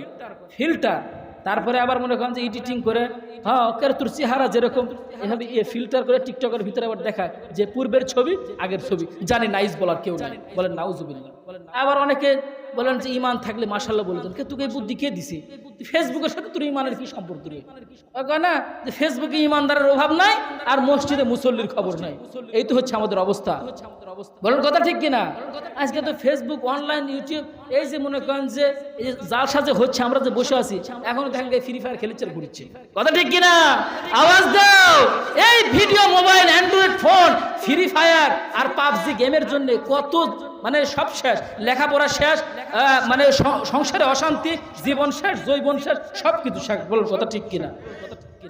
ফিল্টার, তারপরে আবার মনে করেন যে এডিটিং করে, হ্যাঁ ওকে তোর চেহারা যেরকম এভাবে ফিল্টার করে টিকটকের ভিতরে আবার দেখায় যে পূর্বের ছবি আগের ছবি, জানি নাইস বলার কেউ নাই, বলেন নাউজুবিল্লাহ। আবার অনেকে বলেন যে ইমান থাকলে মাশাআল্লাহ বলে দেন, কে তোকে এই বুদ্ধি কে দিছে? ফেসবুকের সাথে তোর ইমানের কি সম্পর্ক রে? কয় না যে ফেসবুকে ইমানদারের অভাব নাই আর মসজিদে মুসল্লির খবর নাই, এই তো হচ্ছে আমাদের অবস্থা। বলেন কথা ঠিক কিনা? আজকে তো ফেসবুক, অনলাইন, ইউটিউব, এই যে মনে করেন যে এই যে জাল সাজে হচ্ছে, আমরা যে বসে আছি এখনো দেখেন ফ্রি ফায়ার খেলেছে ঘুরছে, কথা ঠিক কিনা? আওয়াজ দাও। এই video, mobile, Android phone, Free Fire আর পাবজি গেমের জন্য কত মানে সব শেষ, লেখাপড়া শেষ, মানে সংসারে অশান্তি, জীবন শেষ, জৈবন শেষ, সব কিছু শেষ। বলুন কথা ঠিক কিনা?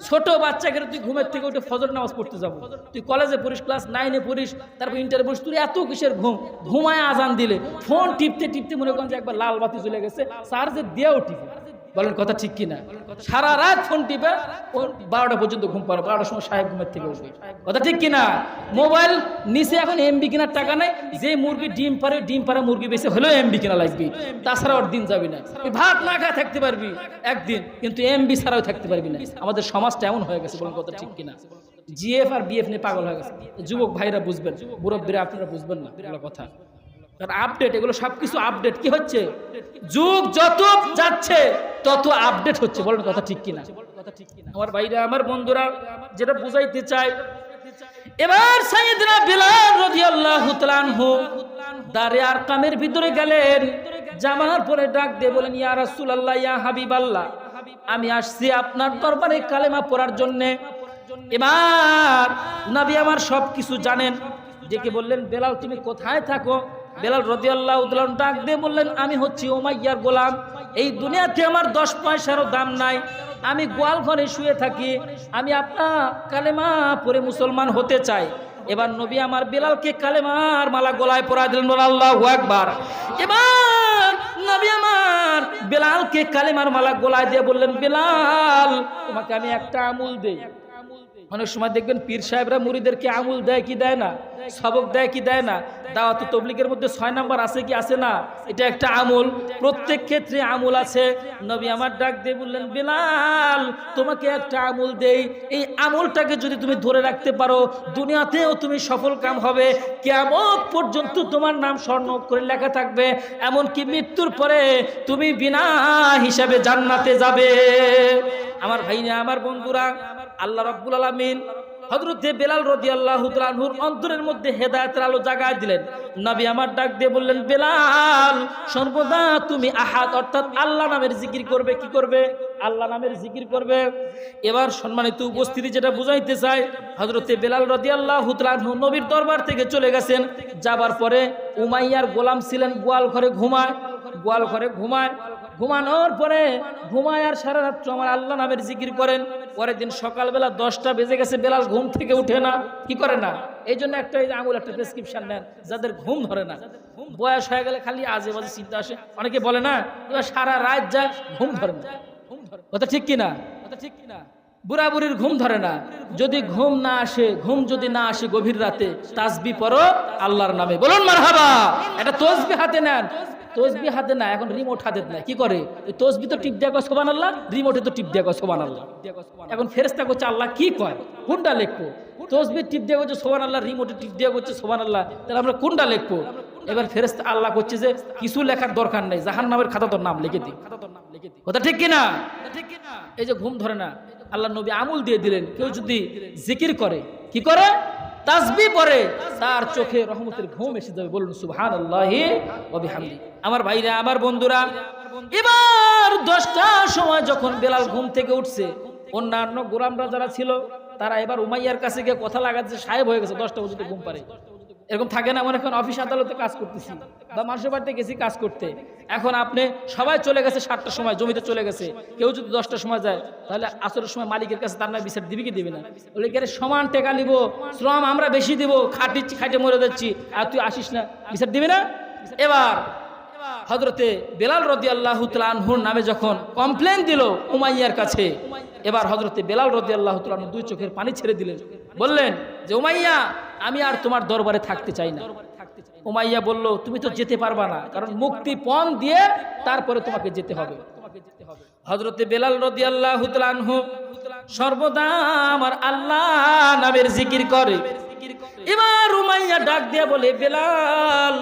ছোট বাচ্চাকে তুই ঘুমের থেকে উঠে ফজর নামাজ পড়তে যাবো, তুই কলেজে পড়িস, ক্লাস 9-এ পড়িস, তারপর ইন্টারে পড়িস, তুই এত কিসের ঘুম? ঘুমায় আজান দিলে ফোন টিপতে টিপতে মনে করেন যে একবার লাল বাতি চলে গেছে, চার্জে দিয়েও টিপে। বলেন কথা ঠিক কিনা? সারা রাত ফোন টিপে 12টা পর্যন্ত ঘুম পারে, 12টার সময় সাহেব ঘুমের থেকে উঠবে, কথা ঠিক কিনা? মোবাইল নিচে এখন এমবি কেনার টাকা নেই, যে মুরগি ডিম পারে মুরগি বেশি হলেও এমবি কেনা লাগবে, তাছাড়া ওর দিন যাবি না। ভাত না খায় থাকতে পারবি একদিন, কিন্তু এমবি ছাড়াও থাকতে পারবি না। আমাদের সমাজটা এমন হয়ে গেছে, বলেন কথা ঠিক কিনা? জিএফ আর বিএফ নিয়ে পাগল হয়ে গেছে। যুবক ভাইরা বুঝবেন, মুরব্বীরা আপনারা বুঝবেন না এগুলো কথা। আপডেট, এগুলো সবকিছু আপডেট। কি হচ্ছে? যুগ যত যাচ্ছে তত আপডেট হচ্ছে, বলেন কথা ঠিক কিনা? আমার ভাইরা, আমার বন্ধুরা, যেটা বুঝাইতে চাই, এবার সাইয়েদনা বিলাল রাদিয়াল্লাহু তাআলা আনহু দারে আরকামের ভিতরে গেলেন, জামার পরে ডাক দিয়ে বলেন, ইয়া রাসূলুল্লাহ, ইয়া হাবিবাল্লাহ, আমি আসছি আপনার দরবারে কালেমা পড়ার জন্য। এবার নবী আমার সব কিছু জানেন। ডেকে বললেন, বেলাল তুমি কোথায় থাকো? বেলাল রাদিয়াল্লাহু তাআলা ডাক দিয়ে বললেন, আমি হচ্ছি উমাইয়ার গোলাম, এই দুনিয়াতে আমার 10 পয়সারও দাম নাই, আমি গোয়াল ঘরে শুয়ে থাকি, আমি আপনার কালেমা পড়ে মুসলমান হতে চাই। এবার নবী আমার বেলালকে কালেমার মালা গলায় পরায় দিলেন, আল্লাহু আকবার। এবার নবী আমার বেলালকে কালেমার মালা গলায় দিয়ে বললেন, বেলাল তোমাকে আমি একটা আমুল দেই। অনেক সময় দেখবেন পীর সাহেবরা মুরিদেরকে আমুল দেয় কি দেয় না, সবক দেয় কি দেয় না। দাওয়াত তাবলীগের মধ্যে 6 নাম্বার আছে কি আছে না? এটা একটা আমুল, প্রত্যেক ক্ষেত্রে আমুল আছে। নবী আমার ডাক দিয়ে বললেন, বেলাল তোমাকে একটা আমুল দেই, এই আমুলটাকে যদি তুমি ধরে রাখতে পারো দুনিয়াতেও তুমি সফল কাম হবে, কিয়ামত পর্যন্ত তোমার নাম স্বর্ণ করে লেখা থাকবে, এমনকি মৃত্যুর পরে তুমি বিনা হিসাবে জান্নাতে যাবে। আমার ভাইরা, আমার বন্ধুরা, আল্লাহ রাব্বুল আলামিন হযরতে বেলাল রাদিয়াল্লাহু তাআলা আনহুর অন্তরের মধ্যে হেদায়েতের আলো জাগায় দিলেন। নবী আমার ডাক দিয়ে বললেন, বেলাল সর্বদা তুমি আহাদ অর্থাৎ আল্লাহ নামের জিকির করবে। কি করবে? আল্লাহ নামের জিকির করবে। এবার সম্মানিত উপস্থিতি, যেটা বুঝাইতে চাই, হযরতে বেলাল রাদিয়াল্লাহু তাআলা আনহু নবীর দরবার থেকে চলে গেছেন। যাবার পরে উমাইয়ার গোলাম ছিলেন, গোয়াল ঘরে ঘুমায়, গোয়াল ঘরে ঘুমায়। ঘুমানোর পরে ঘুমায় আর সারা রাত্র আমার আল্লাহ নামের জিকির করেন। পরের দিন সকালবেলা 10টা বেজে গেছে, বেলাল ঘুম থেকে উঠে না। কি করে না? এই জন্য একটা আঙুল একটা প্রেসক্রিপশন নেন, যাদের ঘুম ধরে না, বয়স হয়ে গেলে খালি আজে বাজে চিন্তা আসে। অনেকে বলে না এবার সারা রাত যায়, ঘুম ধরে না। কথা ঠিক কিনা? কথা ঠিক কিনা? বুড়া বুড়ির ঘুম ধরে না। যদি ঘুম না আসে, ঘুম যদি না আসে গভীর রাতে, তাসবিহ পড়ো আল্লাহর নামে, বলুন মারহাবা। এটা তসবিহ হাতে নেন, তসবিহ হাতে না, এখন রিমোট হাতে নেয়। কি করে? তসবিহ তো টিপ দেয়া কয় সুবহানাল্লাহ, রিমোটে তো টিপ দেয়া কয় সুবহানাল্লাহ। এখন ফেরেশতা করছে আল্লাহ কি কয়, কোনটা লিখবো? তসবিহ টিপ দেয়া করছে সুবহানাল্লাহ, রিমোটে টিপ দেয়া করছে সুবহানাল্লাহ, তাহলে আমরা কোনটা লিখবো? এবার ফেরেশতা আল্লাহ করছে যে কিছু লেখার দরকার নেই, জাহান্নামের খাতা তোর নাম লিখে দিই। কথা ঠিক কিনা? এই যে ঘুম ধরে না, আল্লাহ নবী আমুল দিয়ে দিলেন, কেউ যদি জিকির করে, কি করে? তাসবিহ পড়ে, তার চোখে রহমতের ঘুম এসে যাবে। বলুন সুবহানাল্লাহি ওয়া বিহামদি। আমার ভাইরা, আমার বন্ধুরা, এবার 10টার সময় যখন বেলাল ঘুম থেকে উঠছে, অন্যান্য গোলামরা যারা ছিল তারা এবার উমাইয়ার কাছে গিয়ে কথা লাগাচ্ছে, সাহেব হয়ে গেছে, 10টা পর্যন্ত ঘুম পারে। এরকম থাকে না? আমার এখন অফিস আদালতে কাজ করতেছি বা মানুষের বাড়িতে গেছি কাজ করতে, এখন আপনি সবাই চলে গেছে 7টার সময়, জমিতে চলে গেছে, কেউ যদি 10টার সময় যায় তাহলে আসরের সময় মালিকের কাছে তার না বিচার দিবি কি দিবি না? বলে কি সমান টাকা নিব, শ্রম আমরা বেশি দিব, খাটিচ্ছি, খাইটে মরে যাচ্ছি, আর তুই আসিস না, বিচার দিবি না? এবার হযরতে বেলাল রাদিয়াল্লাহু তাআলা আনহুর নামে যখন কমপ্লেন দিল উমাইয়ার কাছে, এবার হযরতে বেলাল রাদিয়াল্লাহু তাআলা আনহু 2 চোখের পানি ছেড়ে দিলেন, বললেন যে উমাইয়া আমি আর তোমার দরবারে থাকতে চাই না। উমাইয়া বলল তুমি তো যেতে পারবা না, কারণ মুক্তিপণ দিয়ে তারপরে তোমাকে যেতে হবে। হযরতে বেলাল রাদিয়াল্লাহু তাআলা আনহু সর্বদা আমার আল্লাহ নামের জিকির করে। এবার উমাইয়া ডাক দিয়ে বলে, বেলাল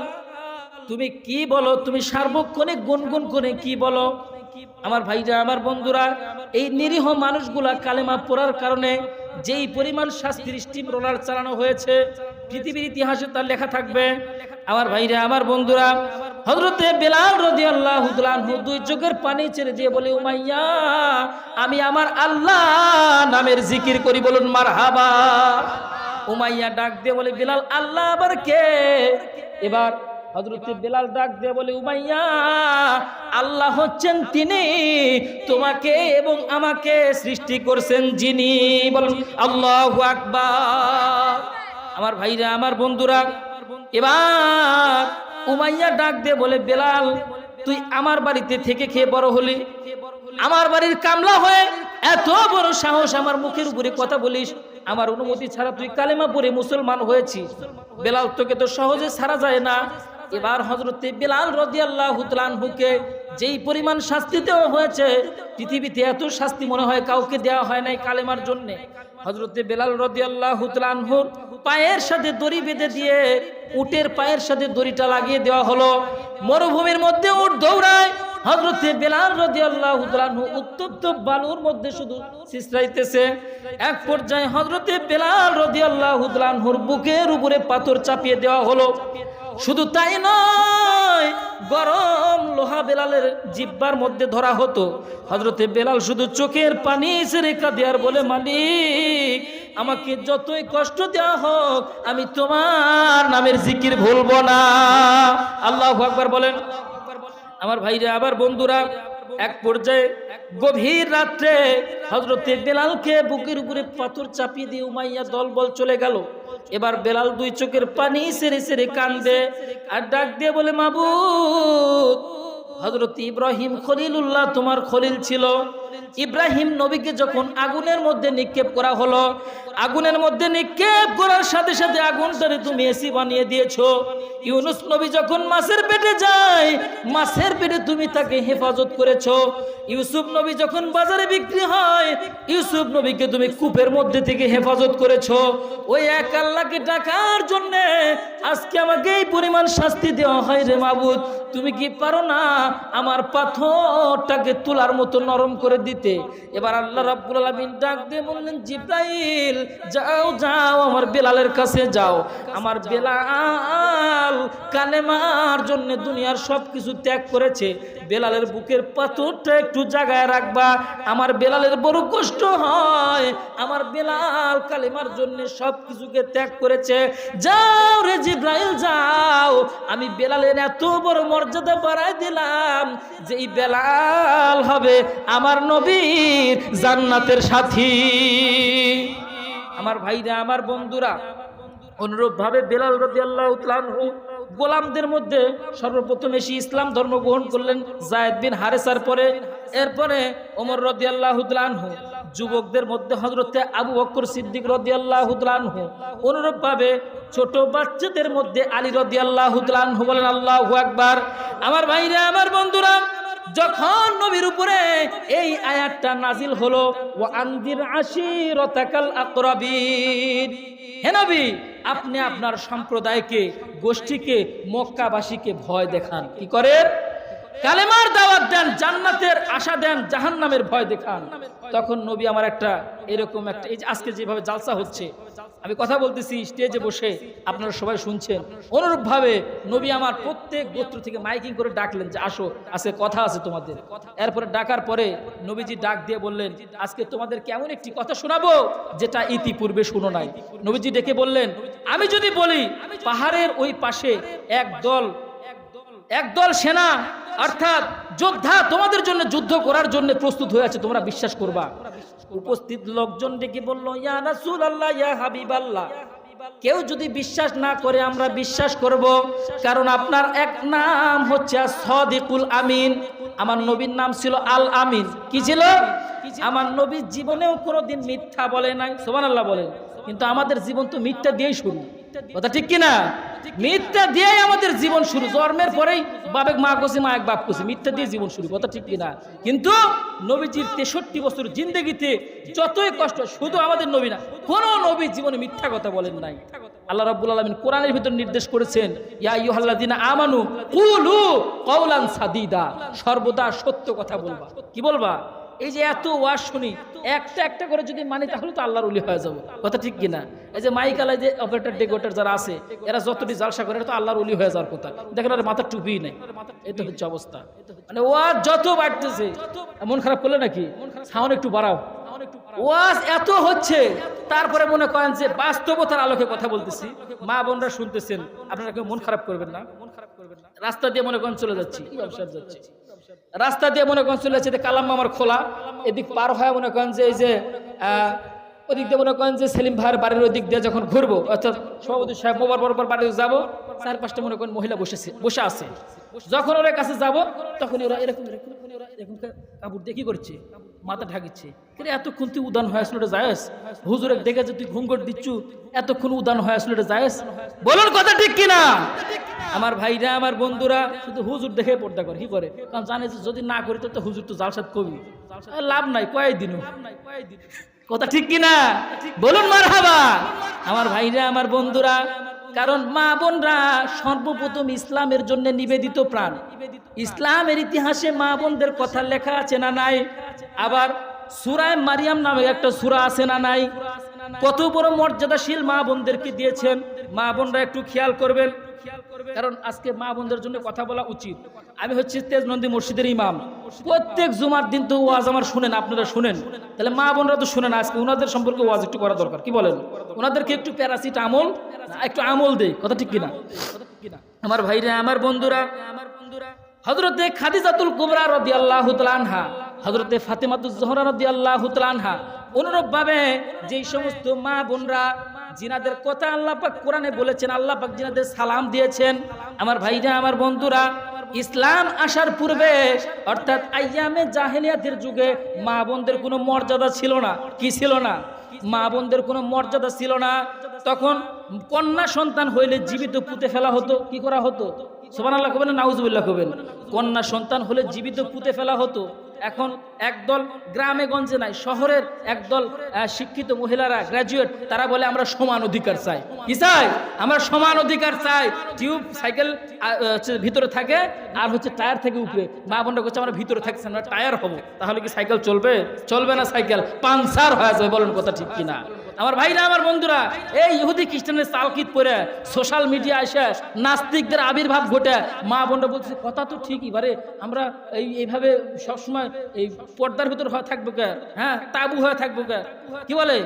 তুমি কি বলো, তুমি সার্বক্ষণিক গুনগুন করে কি বলো? আমার ভাইরা, আমার বন্ধুরা, এই নিরীহ মানুষগুলা কালেমা পড়ার কারণে যেই পরিমাণ শাস্তির স্টিম রোলার চালানো হয়েছে পৃথিবীর ইতিহাসে তার লেখা থাকবে। আমার ভাইরা, আমার বন্ধুরা, হযরতে বেলাল রাদিয়াল্লাহু তাআলা আনহু দুই চোখের পানি ছেড়ে দিয়ে বলে, উমাইয়া আমি আমার আল্লাহ নামের জিকির করি, বলুন মারহাবা। উমাইয়া ডাক দিয়ে বলে, বেলাল আল্লাহ আবার কে? এবার হযরতে বেলাল ডাক দিয়ে বলে, উমাইয়া আল্লাহ হচ্ছেন তিনি তোমাকে এবং আমাকে সৃষ্টি করছেন যিনি, বলুন আল্লাহু আকবার। আমার ভাইরা, আমার বন্ধুরা, এবার উমাইয়া ডাক দিয়ে বলে, বেলাল তুই আমার বাড়িতে থেকে খেয়ে বড় হলি, আমার বাড়ির কামলা হয়ে এত বড় সাহস আমার মুখের উপরে কথা বলিস, আমার অনুমতি ছাড়া তুই কালেমা পড়ে মুসলমান হয়েছিস। বেলাল তোকে তো সহজে ছাড়া যায় না। এবার হযরতে বেলাল রাদিয়াল্লাহু তাআলা আনহুকে যেই পরিমাণ শাস্তি দেওয়া হয়েছে, পৃথিবীতে এত শাস্তি মনে হয় কাউকে দেওয়া হয় নাই কালেমার জন্য। হযরতে বেলাল রাদিয়াল্লাহু তাআলা আনহুর পায়ের সাথে দড়ি বেঁধে দিয়ে উটের পায়ের সাথে দড়িটা লাগিয়ে দেওয়া হলো। মরুভূমির মধ্যে উট দৌড়ায়, হযরতে বেলাল রাদিয়াল্লাহু তাআলা আনহু উত্তপ্ত বালুর মধ্যে শুধু সিসরাইতেছে। এক পর্যায়ে হযরতে বেলাল রাদিয়াল্লাহু তাআলা আনহুর বুকের উপরে পাথর চাপিয়ে দেওয়া হলো। শুধু তাই নয়, গরম লোহা বেলালের জিহ্বার মধ্যে ধরা হতো। হযরতে বেলাল শুধু চোখের পানি ছেড়ে কাঁদে আর বলে, মালিক আমাকে যতই কষ্ট দেওয়া হোক আমি তোমার নামের জিকির ভুলবো না। আল্লাহু আকবার বলেন। আমার ভাইরা, আবার বন্ধুরা, এক পর্যায়ে গভীর রাত্রে হযরতে বেলালকে বুকের উপরে পাথর চাপিয়ে দিয়ে উমাইয়া দলবল চলে গেল। এবার বেলাল দুই চোখের পানি ছেড়ে ছেড়ে কান্দে আর ডাক দিয়ে বলে, মাবুদ হযরত ইব্রাহিম খলিলুল্লাহ তোমার খলিল ছিল। ইব্রাহিম নবীকে যখন আগুনের মধ্যে নিক্ষেপ করা হলো, আগুনের মধ্যে নিক্ষেপ করার সাথে সাথে আগুনটারে তুমি এসি বানিয়ে দিয়েছো। ইউনুস নবী যখন মাছের পেটে যায়, মাছের পেটে তুমি তাকে হেফাজত করেছো। ইউসুফ নবী যখন বাজারে বিক্রি হয়, ইউসুফ নবীকে তুমি কূপের মধ্যে থেকে হেফাজত করেছো। ওই এক আল্লাহকে ডাকার জন্য আজকে আমাকে এই পরিমাণ শাস্তি দেওয়া হয় রে মাবুদ। তুমি কি পারো না আমার পাথরটাকে তুলার মতো নরম করে দিতে? এবার আল্লাহ রাব্বুল আলামিন ডাক দিয়ে বললেন, জিব্রাইল যাও যাও আমার বেলালের কাছে যাও। আমার বেলাল কালেমার জন্য দুনিয়ার সবকিছু ত্যাগ করেছে, বেলালের বুকের পাথরটা একটু জায়গায় রাখবা। আমার বেলালের বড় কষ্ট হয়, আমার বেলাল কালেমার জন্য সবকিছুকে ত্যাগ করেছে। যাও রে জিব্রাইল যাও, আমি বেলালের এত বড় মর্যাদা বাড়াই দিলাম যে এই বেলাল হবে আমার নবীর জান্নাতের সাথী। আমার ভাইরা, আমার বন্ধুরা, অনুরূপ ভাবে বেলাল রাদিয়াল্লাহু তাআলা আনহু গোলামদের মধ্যে সর্বপ্রথম এসে ইসলাম ধর্ম গ্রহণ করলেন যায়েদ বিন হারেসার পরে। এরপরে ওমর রাদিয়াল্লাহু তাআলা আনহু, যুবকদের মধ্যে হযরতে আবু বকর সিদ্দিক রাদিয়াল্লাহু তাআলা আনহু, অনুরূপ ভাবে ছোট বাচ্চাদের মধ্যে আলী রাদিয়াল্লাহু তাআলা আনহু। বলেন আল্লাহু আকবার। আমার ভাইরা, আমার বন্ধুরা, যখন নবীর উপরে এই আয়াতটা নাজিল হলো, ওয়া আনদির আশিরাতাকাল আকরাবিন, হে নবী আপনি আপনার সম্প্রদায়কে, গোষ্ঠীকে, মক্কাবাসীকে ভয় দেখান। কি করেন? কালেমার দাওয়াত দেন, জান্নাতের আশা দেন, জাহান্নামের ভয় দেখান। তখন নবী আমার একটা এরকম একটা, এই যে আজকে যেভাবে জালসা হচ্ছে, আমি কথা বলতেছি স্টেজে বসে, আপনারা সবাই শুনছেন, অনুরূপ ভাবে নবী আমার প্রত্যেক গোত্র থেকে মাইকিং করে ডাকলেন যে আসো, আজকে কথা আছে তোমাদের। এরপরে ডাকার পরে নবীজি ডাক দিয়ে বললেন, আজকে তোমাদের কেমন একটি কথা শোনাবো যেটা ইতিপূর্বে শুনো নাই। নবীজি ডেকে বললেন, আমি যদি বলি পাহাড়ের ওই পাশে একদল সেনা অর্থাৎ যোদ্ধা তোমাদের জন্য যুদ্ধ করার জন্য প্রস্তুত হয়ে আছে, তোমরা বিশ্বাস করবা? উপস্থিত লোকজন ডেকে বলল, ইয়া রাসূলুল্লাহ, ইয়া হাবিবাল্লাহ, কেউ যদি বিশ্বাস না করে আমরা বিশ্বাস করব, কারণ আপনার এক নাম হচ্ছে সাদিকুল আমিন। আমার নবীর নাম ছিল আল আমিন। কি ছিল? আমার নবী জীবনেও কোনোদিন মিথ্যা বলে নাই। সুবহানাল্লাহ বলেন। কিন্তু আমাদের জীবন তো মিথ্যা দিয়েই শুরু, কথা ঠিক কিনা? মিথ্যা দিয়েই আমাদের জীবন শুরু, জন্মের পরেই বাবেক মা কষি মা এক বাপ কষি, মিথ্যা দিয়ে জীবন শুরু, কথা ঠিক কিনা? কিন্তু নবীজির 63 বছর জিন্দেগিতে যতই কষ্ট, শুধু আমাদের নবী না, কোন নবী জীবনে মিথ্যা কথা বলেন নাই। আল্লাহ রাব্বুল আলামিন কোরআনের ভিতর নির্দেশ করেছেন, ইয়া আইয়ুহাল্লাযিনা আমানু কুলু কওলান সাদীদা, সর্বদা সত্য কথা বলবা। কি বলবা? এই যে এত ওয়াজ শুনি, একটা একটা করে যদি মানি তাহলে তো আল্লাহর ওলি হয়ে যাব, কথা ঠিক কিনা? এই যে মাইক আলাই যে অপারেটর ডেকোরেটর যারা আছে, এরা যতটি জালসা করে, এরা তো আল্লাহর ওলি হয়ে যাওয়ার কথা। দেখেন আর মাথার টুপি নেই, এই তো হচ্ছে অবস্থা। মানে ওয়াজ যত বাড়তেছে, মন খারাপ করলে নাকি সাউন্ড একটু বাড়াও। ওয়াজ এত হচ্ছে, তারপরে মনে করেন যে বাস্তবতার আলোকে কথা বলতেছি, মা বোনরা শুনতেছেন, আপনারা কেউ মন খারাপ করবেন না। রাস্তা দিয়ে মনে করেন চলে যাচ্ছি, রাস্তা দিয়ে মনে করেন চলে যাচ্ছে, কালাম মামার খোলা, এদিক পার হয় মনে করেন যে এই যে ওদিক দিয়ে মনে করেন যে সেলিম ভাইয়ের বাড়ির ওদিক দিয়ে যখন ঘুরবো, অর্থাৎ সভাপতি সাহেব মোবার বরাবর বাড়িতে যাবো, 4-5টা মনে করেন মহিলা বসে আছে। যখন ওরা কাছে যাব, তখন ওরা এরকম কাপড় দিয়ে কি করছে, মাথা ঢাকিচ্ছে। এতক্ষণ তুই উদান হয়ে আসলো, এটা জায়েজ? হুজুরে দেখে যে তুই ঘুঙ্গট দিচ্ছ, এতক্ষণ উদান হয়ে আসলো, এটা জায়েজ? বলুন কথা ঠিক কিনা? আমার ভাইরা, আমার বন্ধুরা শুধু হুজুর দেখে পর্দা করে, কি করে? কারণ জানে যে যদি না করি তো হুজুর তো জালসাত কবি, লাভ নাই, কয়েকদিন, কথা ঠিক কিনা? বলুন মারহাবা। আমার ভাইরা, আমার বন্ধুরা, কারণ মা বোনরা সর্বপ্রথম ইসলামের জন্য নিবেদিত প্রাণ। ইসলামের ইতিহাসে মা বোনদের কথা লেখা আছে না নাই? আবার সূরা মারিয়াম নামে একটা সূরা আছে না নাই? কত বড় মর্যাদাশীল মা বোনদেরকে দিয়েছেন। মা বোনরা একটু খেয়াল করবেন, কারণ আজকে মা বোনদের জন্য কথা বলা উচিত। আমি হচ্ছে তেজনন্দী মসজিদের ইমাম, প্রত্যেক জুমার দিন তো ওয়াজ আমার শুনেন, আপনারা শুনেন, তাহলে মা বোনরা তো শুনেন। আজকে ওনাদের সম্পর্কে ওয়াজ একটু করা দরকার, কি বলেন? ওনাদেরকে একটু প্যারাসিটামল, একটু আমল দেই, কথা ঠিক কিনা? আমার ভাইরা, আমার বন্ধুরা, হযরতে খাদিজাতুল কুবরা রাদিয়াল্লাহু তাআলা আনহা, হযরতে ফাতেমাতুজ জোহরা রাদিয়াল্লাহু তাআলা আনহা, অনুরূপভাবে যেই সমস্ত মা বোনরা জিনাদের কথা আল্লাহ পাক কোরআনে বলেছেন, আল্লাহ পাক জিনাদের সালাম দিয়েছেন। আমার ভাইরা, আমার বন্ধুরা, ইসলাম আসার পূর্বে অর্থাৎ আইয়ামে জাহেলিয়াতের যুগে মা বোনদের কোনো মর্যাদা ছিল না। কি ছিল না? মা বোনদের কোনো মর্যাদা ছিল না। তখন কন্যা সন্তান হইলে জীবিত পুঁতে ফেলা হতো। কি করা হতো? সুবহানাল্লাহ কবেন, নাউজুবিল্লাহ কবেন। কন্যা সন্তান হলে জীবিত পুঁতে ফেলা হতো। এখন একদল গ্রামে গঞ্জে নাই, শহরের একদল শিক্ষিত মহিলারা, গ্রাজুয়েট, তারা বলে আমরা সমান অধিকার চাই। কি চাই? আমরা সমান অধিকার চাই। টিউব সাইকেল ভিতরে থাকে আর হচ্ছে টায়ার থেকে উপরে। মা বোনরা করছে আমরা ভিতরে থাকছি, আমরা টায়ার হবো, তাহলে কি সাইকেল চলবে? চলবে না, সাইকেল পাঞ্চার হয়ে যাবে। বলেন কথা ঠিক কিনা? আমার ভাইরা, আমার বন্ধুরা, এই ইহুদি খ্রিস্টানের চালকিত পরে সোশ্যাল মিডিয়া এসে নাস্তিকদের আবির্ভাব ঘটে, মা বোনরা বলছে কথা তো ঠিকই, বারে আমরা এইভাবে সবসময় এই পর্দার ভিতর হয়ে থাকবো কে? হ্যাঁ, তাবু হয়ে থাকবো কে? কি বলে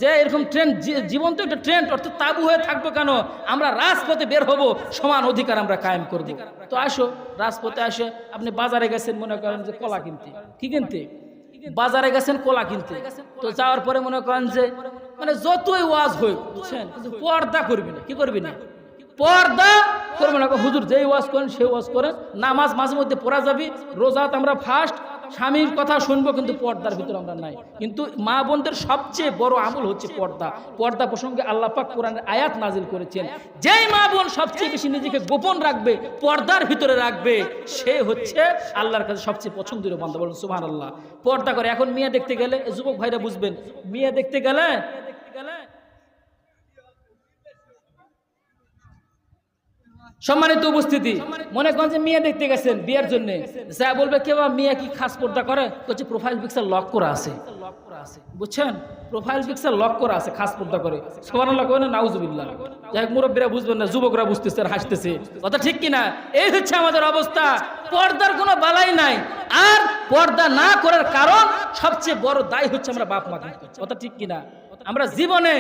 যে এরকম ট্রেন্ড, জীবন তো একটা ট্রেন্ড, অর্থাৎ তাবু হয়ে থাকবো কেন? আমরা রাজপথে বের হব, সমান অধিকার আমরা কায়েম করব। তো আসো, রাজপথে আসে। আপনি বাজারে গেছেন মনে করেন যে কলা কিনতে, কি কিনতে? বাজারে গেছেন কলা কিনতে। তো যাওয়ার পরে মনে করেন যে মানে যতই ওয়াজ হই, বুঝছেন, কিন্তু পর্দা করবি না। কি করবি না? পর্দা করবি না। হুজুর যেই ওয়াজ করেন সেই ওয়াজ করেন, নামাজ মাঝে মধ্যে পড়া যাবি, রোজাত আমরা ফাস্ট, স্বামীর কথা শুনবো, কিন্তু পর্দার ভিতরে আমরা নাই। কিন্তু মা বোনদের সবচেয়ে বড় আমল হচ্ছে পর্দা। পর্দা প্রসঙ্গে আল্লাহ পাক কোরআনের আয়াত নাজিল করেছেন, যেই মা বোন সবচেয়ে বেশি নিজেকে গোপন রাখবে, পর্দার ভিতরে রাখবে, সে হচ্ছে আল্লাহর কাছে সবচেয়ে পছন্দের বান্দা। বলুন সুবহানাল্লাহ। পর্দা করে। এখন মেয়ে দেখতে গেলে, যুবক ভাইরা বুঝবেন, মেয়ে দেখতে গেলে সম্মানিত উপস্থিতি, মনে করেন যে মেয়ে দেখতে গেছেন বিয়ের জন্য, যা বলবে কেউ মেয়ে কি খাস পর্দা করে? বলছে প্রোফাইল পিকচার লক করা আছে, বুঝছেন? প্রোফাইল পিকচার লক করা আছে, খাস পর্দা করে। সুবহানাল্লাহ কয় না, নাউজুবিল্লাহ। যাই মুরব্বীরা বুঝবেন না, যুবকরা বুঝতেছে আর হাসতেছে, কথা ঠিক কিনা? এই হচ্ছে আমাদের অবস্থা। পর্দার কোনো বালাই নাই। আর পর্দা না করার কারণ সবচেয়ে বড় দায় হচ্ছে আমরা বাপ মা, কথা ঠিক কিনা? আমরা জীবনে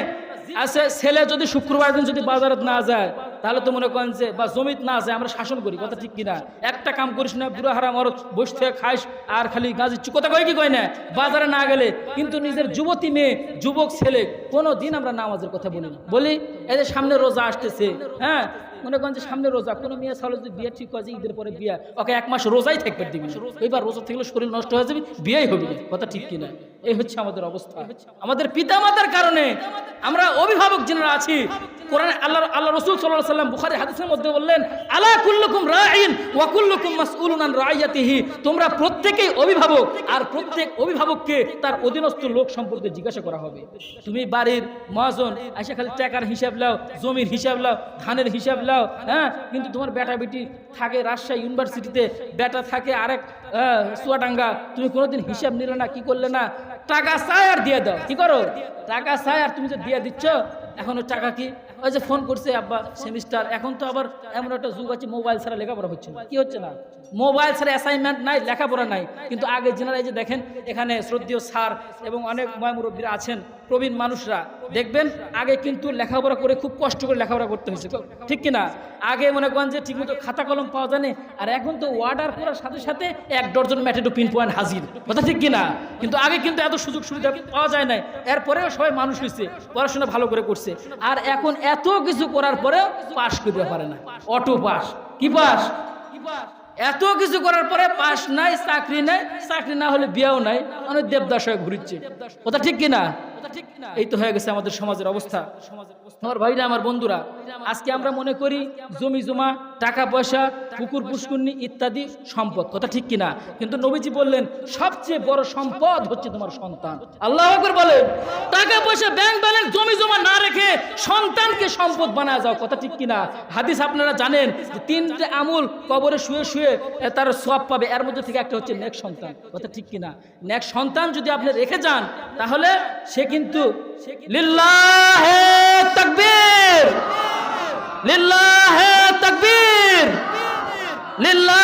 আছে, ছেলে যদি শুক্রবার দিন যদি বাজারে না যায়, তাহলে তো মনে করেন যে, বা জমিত না যায়, আমরা শাসন করি, কথা ঠিক কিনা? একটা কাম করিস না, বুড়া হারাম আর বসে থেকে খাইস আর খালি গাজিচ্ছু, কথা কয় কি কয় না? বাজারে না গেলে কিন্তু নিজের যুবতী মেয়ে, যুবক ছেলে, কোনো দিন আমরা নামাজের কথা বলি না। বলি এই যে সামনে রোজা আসতেছে, হ্যাঁ, মনে করেন যে সামনে রোজা, কোনো মেয়ে ছাড়া যদি বিয়ে ঠিক হয় যে ঈদের পরে বিয়ে, ওকে 1 মাস রোজাই থাকবে দিবি, এবার রোজা থাকলে শরীর নষ্ট হয়ে যাবে, বিয়েই হবে না। কথা ঠিক কিনা? এই হচ্ছে আমাদের অবস্থা। আমাদের পিতামাতার কারণে আমরা অভিভাবক যারা আছি, কোরআনে আল্লাহ রাসূল সাল্লাল্লাহু আলাইহি ওয়াসাল্লাম বুখারী হাদিসের মধ্যে বললেন, আলা কুল্লুকুম রাঈন ওয়া কুল্লুকুম মাসউলুন আন রাইয়াতিহি, তোমরা প্রত্যেকেই অভিভাবক, আর প্রত্যেক অভিভাবককে তার অধীনস্থ লোক সম্পর্কে জিজ্ঞাসা করা হবে। তুমি বাড়ির মহাজন আইসা খালি টাকার হিসাব লাও, জমির হিসাব লাও, ধানের হিসাব লাও, হ্যাঁ, কিন্তু তোমার বেটা বেটি থাকে রাজশাহী ইউনিভার্সিটিতে, বেটা থাকে আরেক চুয়াডাঙ্গা, তুমি কোনোদিন হিসাব নিলে না, কি করলে না, টাকা চাই আর দিয়ে দাও। কি করো? টাকা চাই আর তুমি যে দিয়ে দিচ্ছ, এখন ওই টাকা কি, ওই যে ফোন করছে আব্বা সেমিস্টার, এখন তো আবার এমন একটা যুগ আছে মোবাইল ছাড়া লেখাপড়া হচ্ছে না। কি হচ্ছে না? মোবাইল ছাড়া অ্যাসাইনমেন্ট নাই, লেখাপড়া নাই। কিন্তু আগে জেনারা এই যে দেখেন এখানে শ্রদ্ধেয় স্যার এবং অনেক মুরব্বীরা আছেন, প্রবীণ মানুষরা, দেখবেন আগে কিন্তু লেখাপড়া করে খুব কষ্ট করে লেখাপড়া করতে হয়েছে, ঠিক কিনা? আগে মনে করেন যে ঠিকমতো খাতা কলম পাওয়া যায় না, আর এখন তো অর্ডার করার সাথে সাথে 1 ডজন ম্যাটেডো পিন পয়েন্ট হাজির। কথা ঠিক কিনা? কিন্তু আগে কিন্তু এত সুযোগ সুবিধা পাওয়া যায় না, এরপরেও সবাই মানুষ হয়েছে, পড়াশোনা ভালো করে করছে। আর এখন এত কিছু করার পরেও পাশ করতে পারে না, অটো পাস। কি পাস? এত কিছু করার পরে পাস নাই, চাকরি নাই, চাকরি না হলে বিয়েও নাই, অনেক দেবদাস হয়ে ঘুরিচ্ছে। কথা ঠিক কিনা? এই তো হয়ে গেছে আমাদের সমাজের অবস্থা। আমার ভাইরা, আমার বন্ধুরা, আজকে আমরা মনে করি জমি জমা, টাকা পয়সা, পুকুর পুষ্করণী ইত্যাদি সম্পদ। কথা ঠিক কিনা? কিন্তু নবীজি বললেন সবচেয়ে বড় সম্পদ হচ্ছে তোমার সন্তান। আল্লাহু আকবার বলেন। টাকা পয়সা, ব্যাংক ব্যালেন্স, জমি জমা না রেখে সন্তানকে সম্পদ বানায় যাও। কথা ঠিক কিনা? হাদিস আপনারা জানেন যে 3টে আমল কবরে শুয়ে শুয়ে তার সওয়াব পাবে, এর মধ্যে থেকে একটা হচ্ছে নেক সন্তান। কথা ঠিক কিনা? নেক সন্তান যদি আপনি রেখে যান, তাহলে সে কিন্তু লিল্লাহে তাকবীর, লিল্লাহে তাকবীর, লিল্লাহ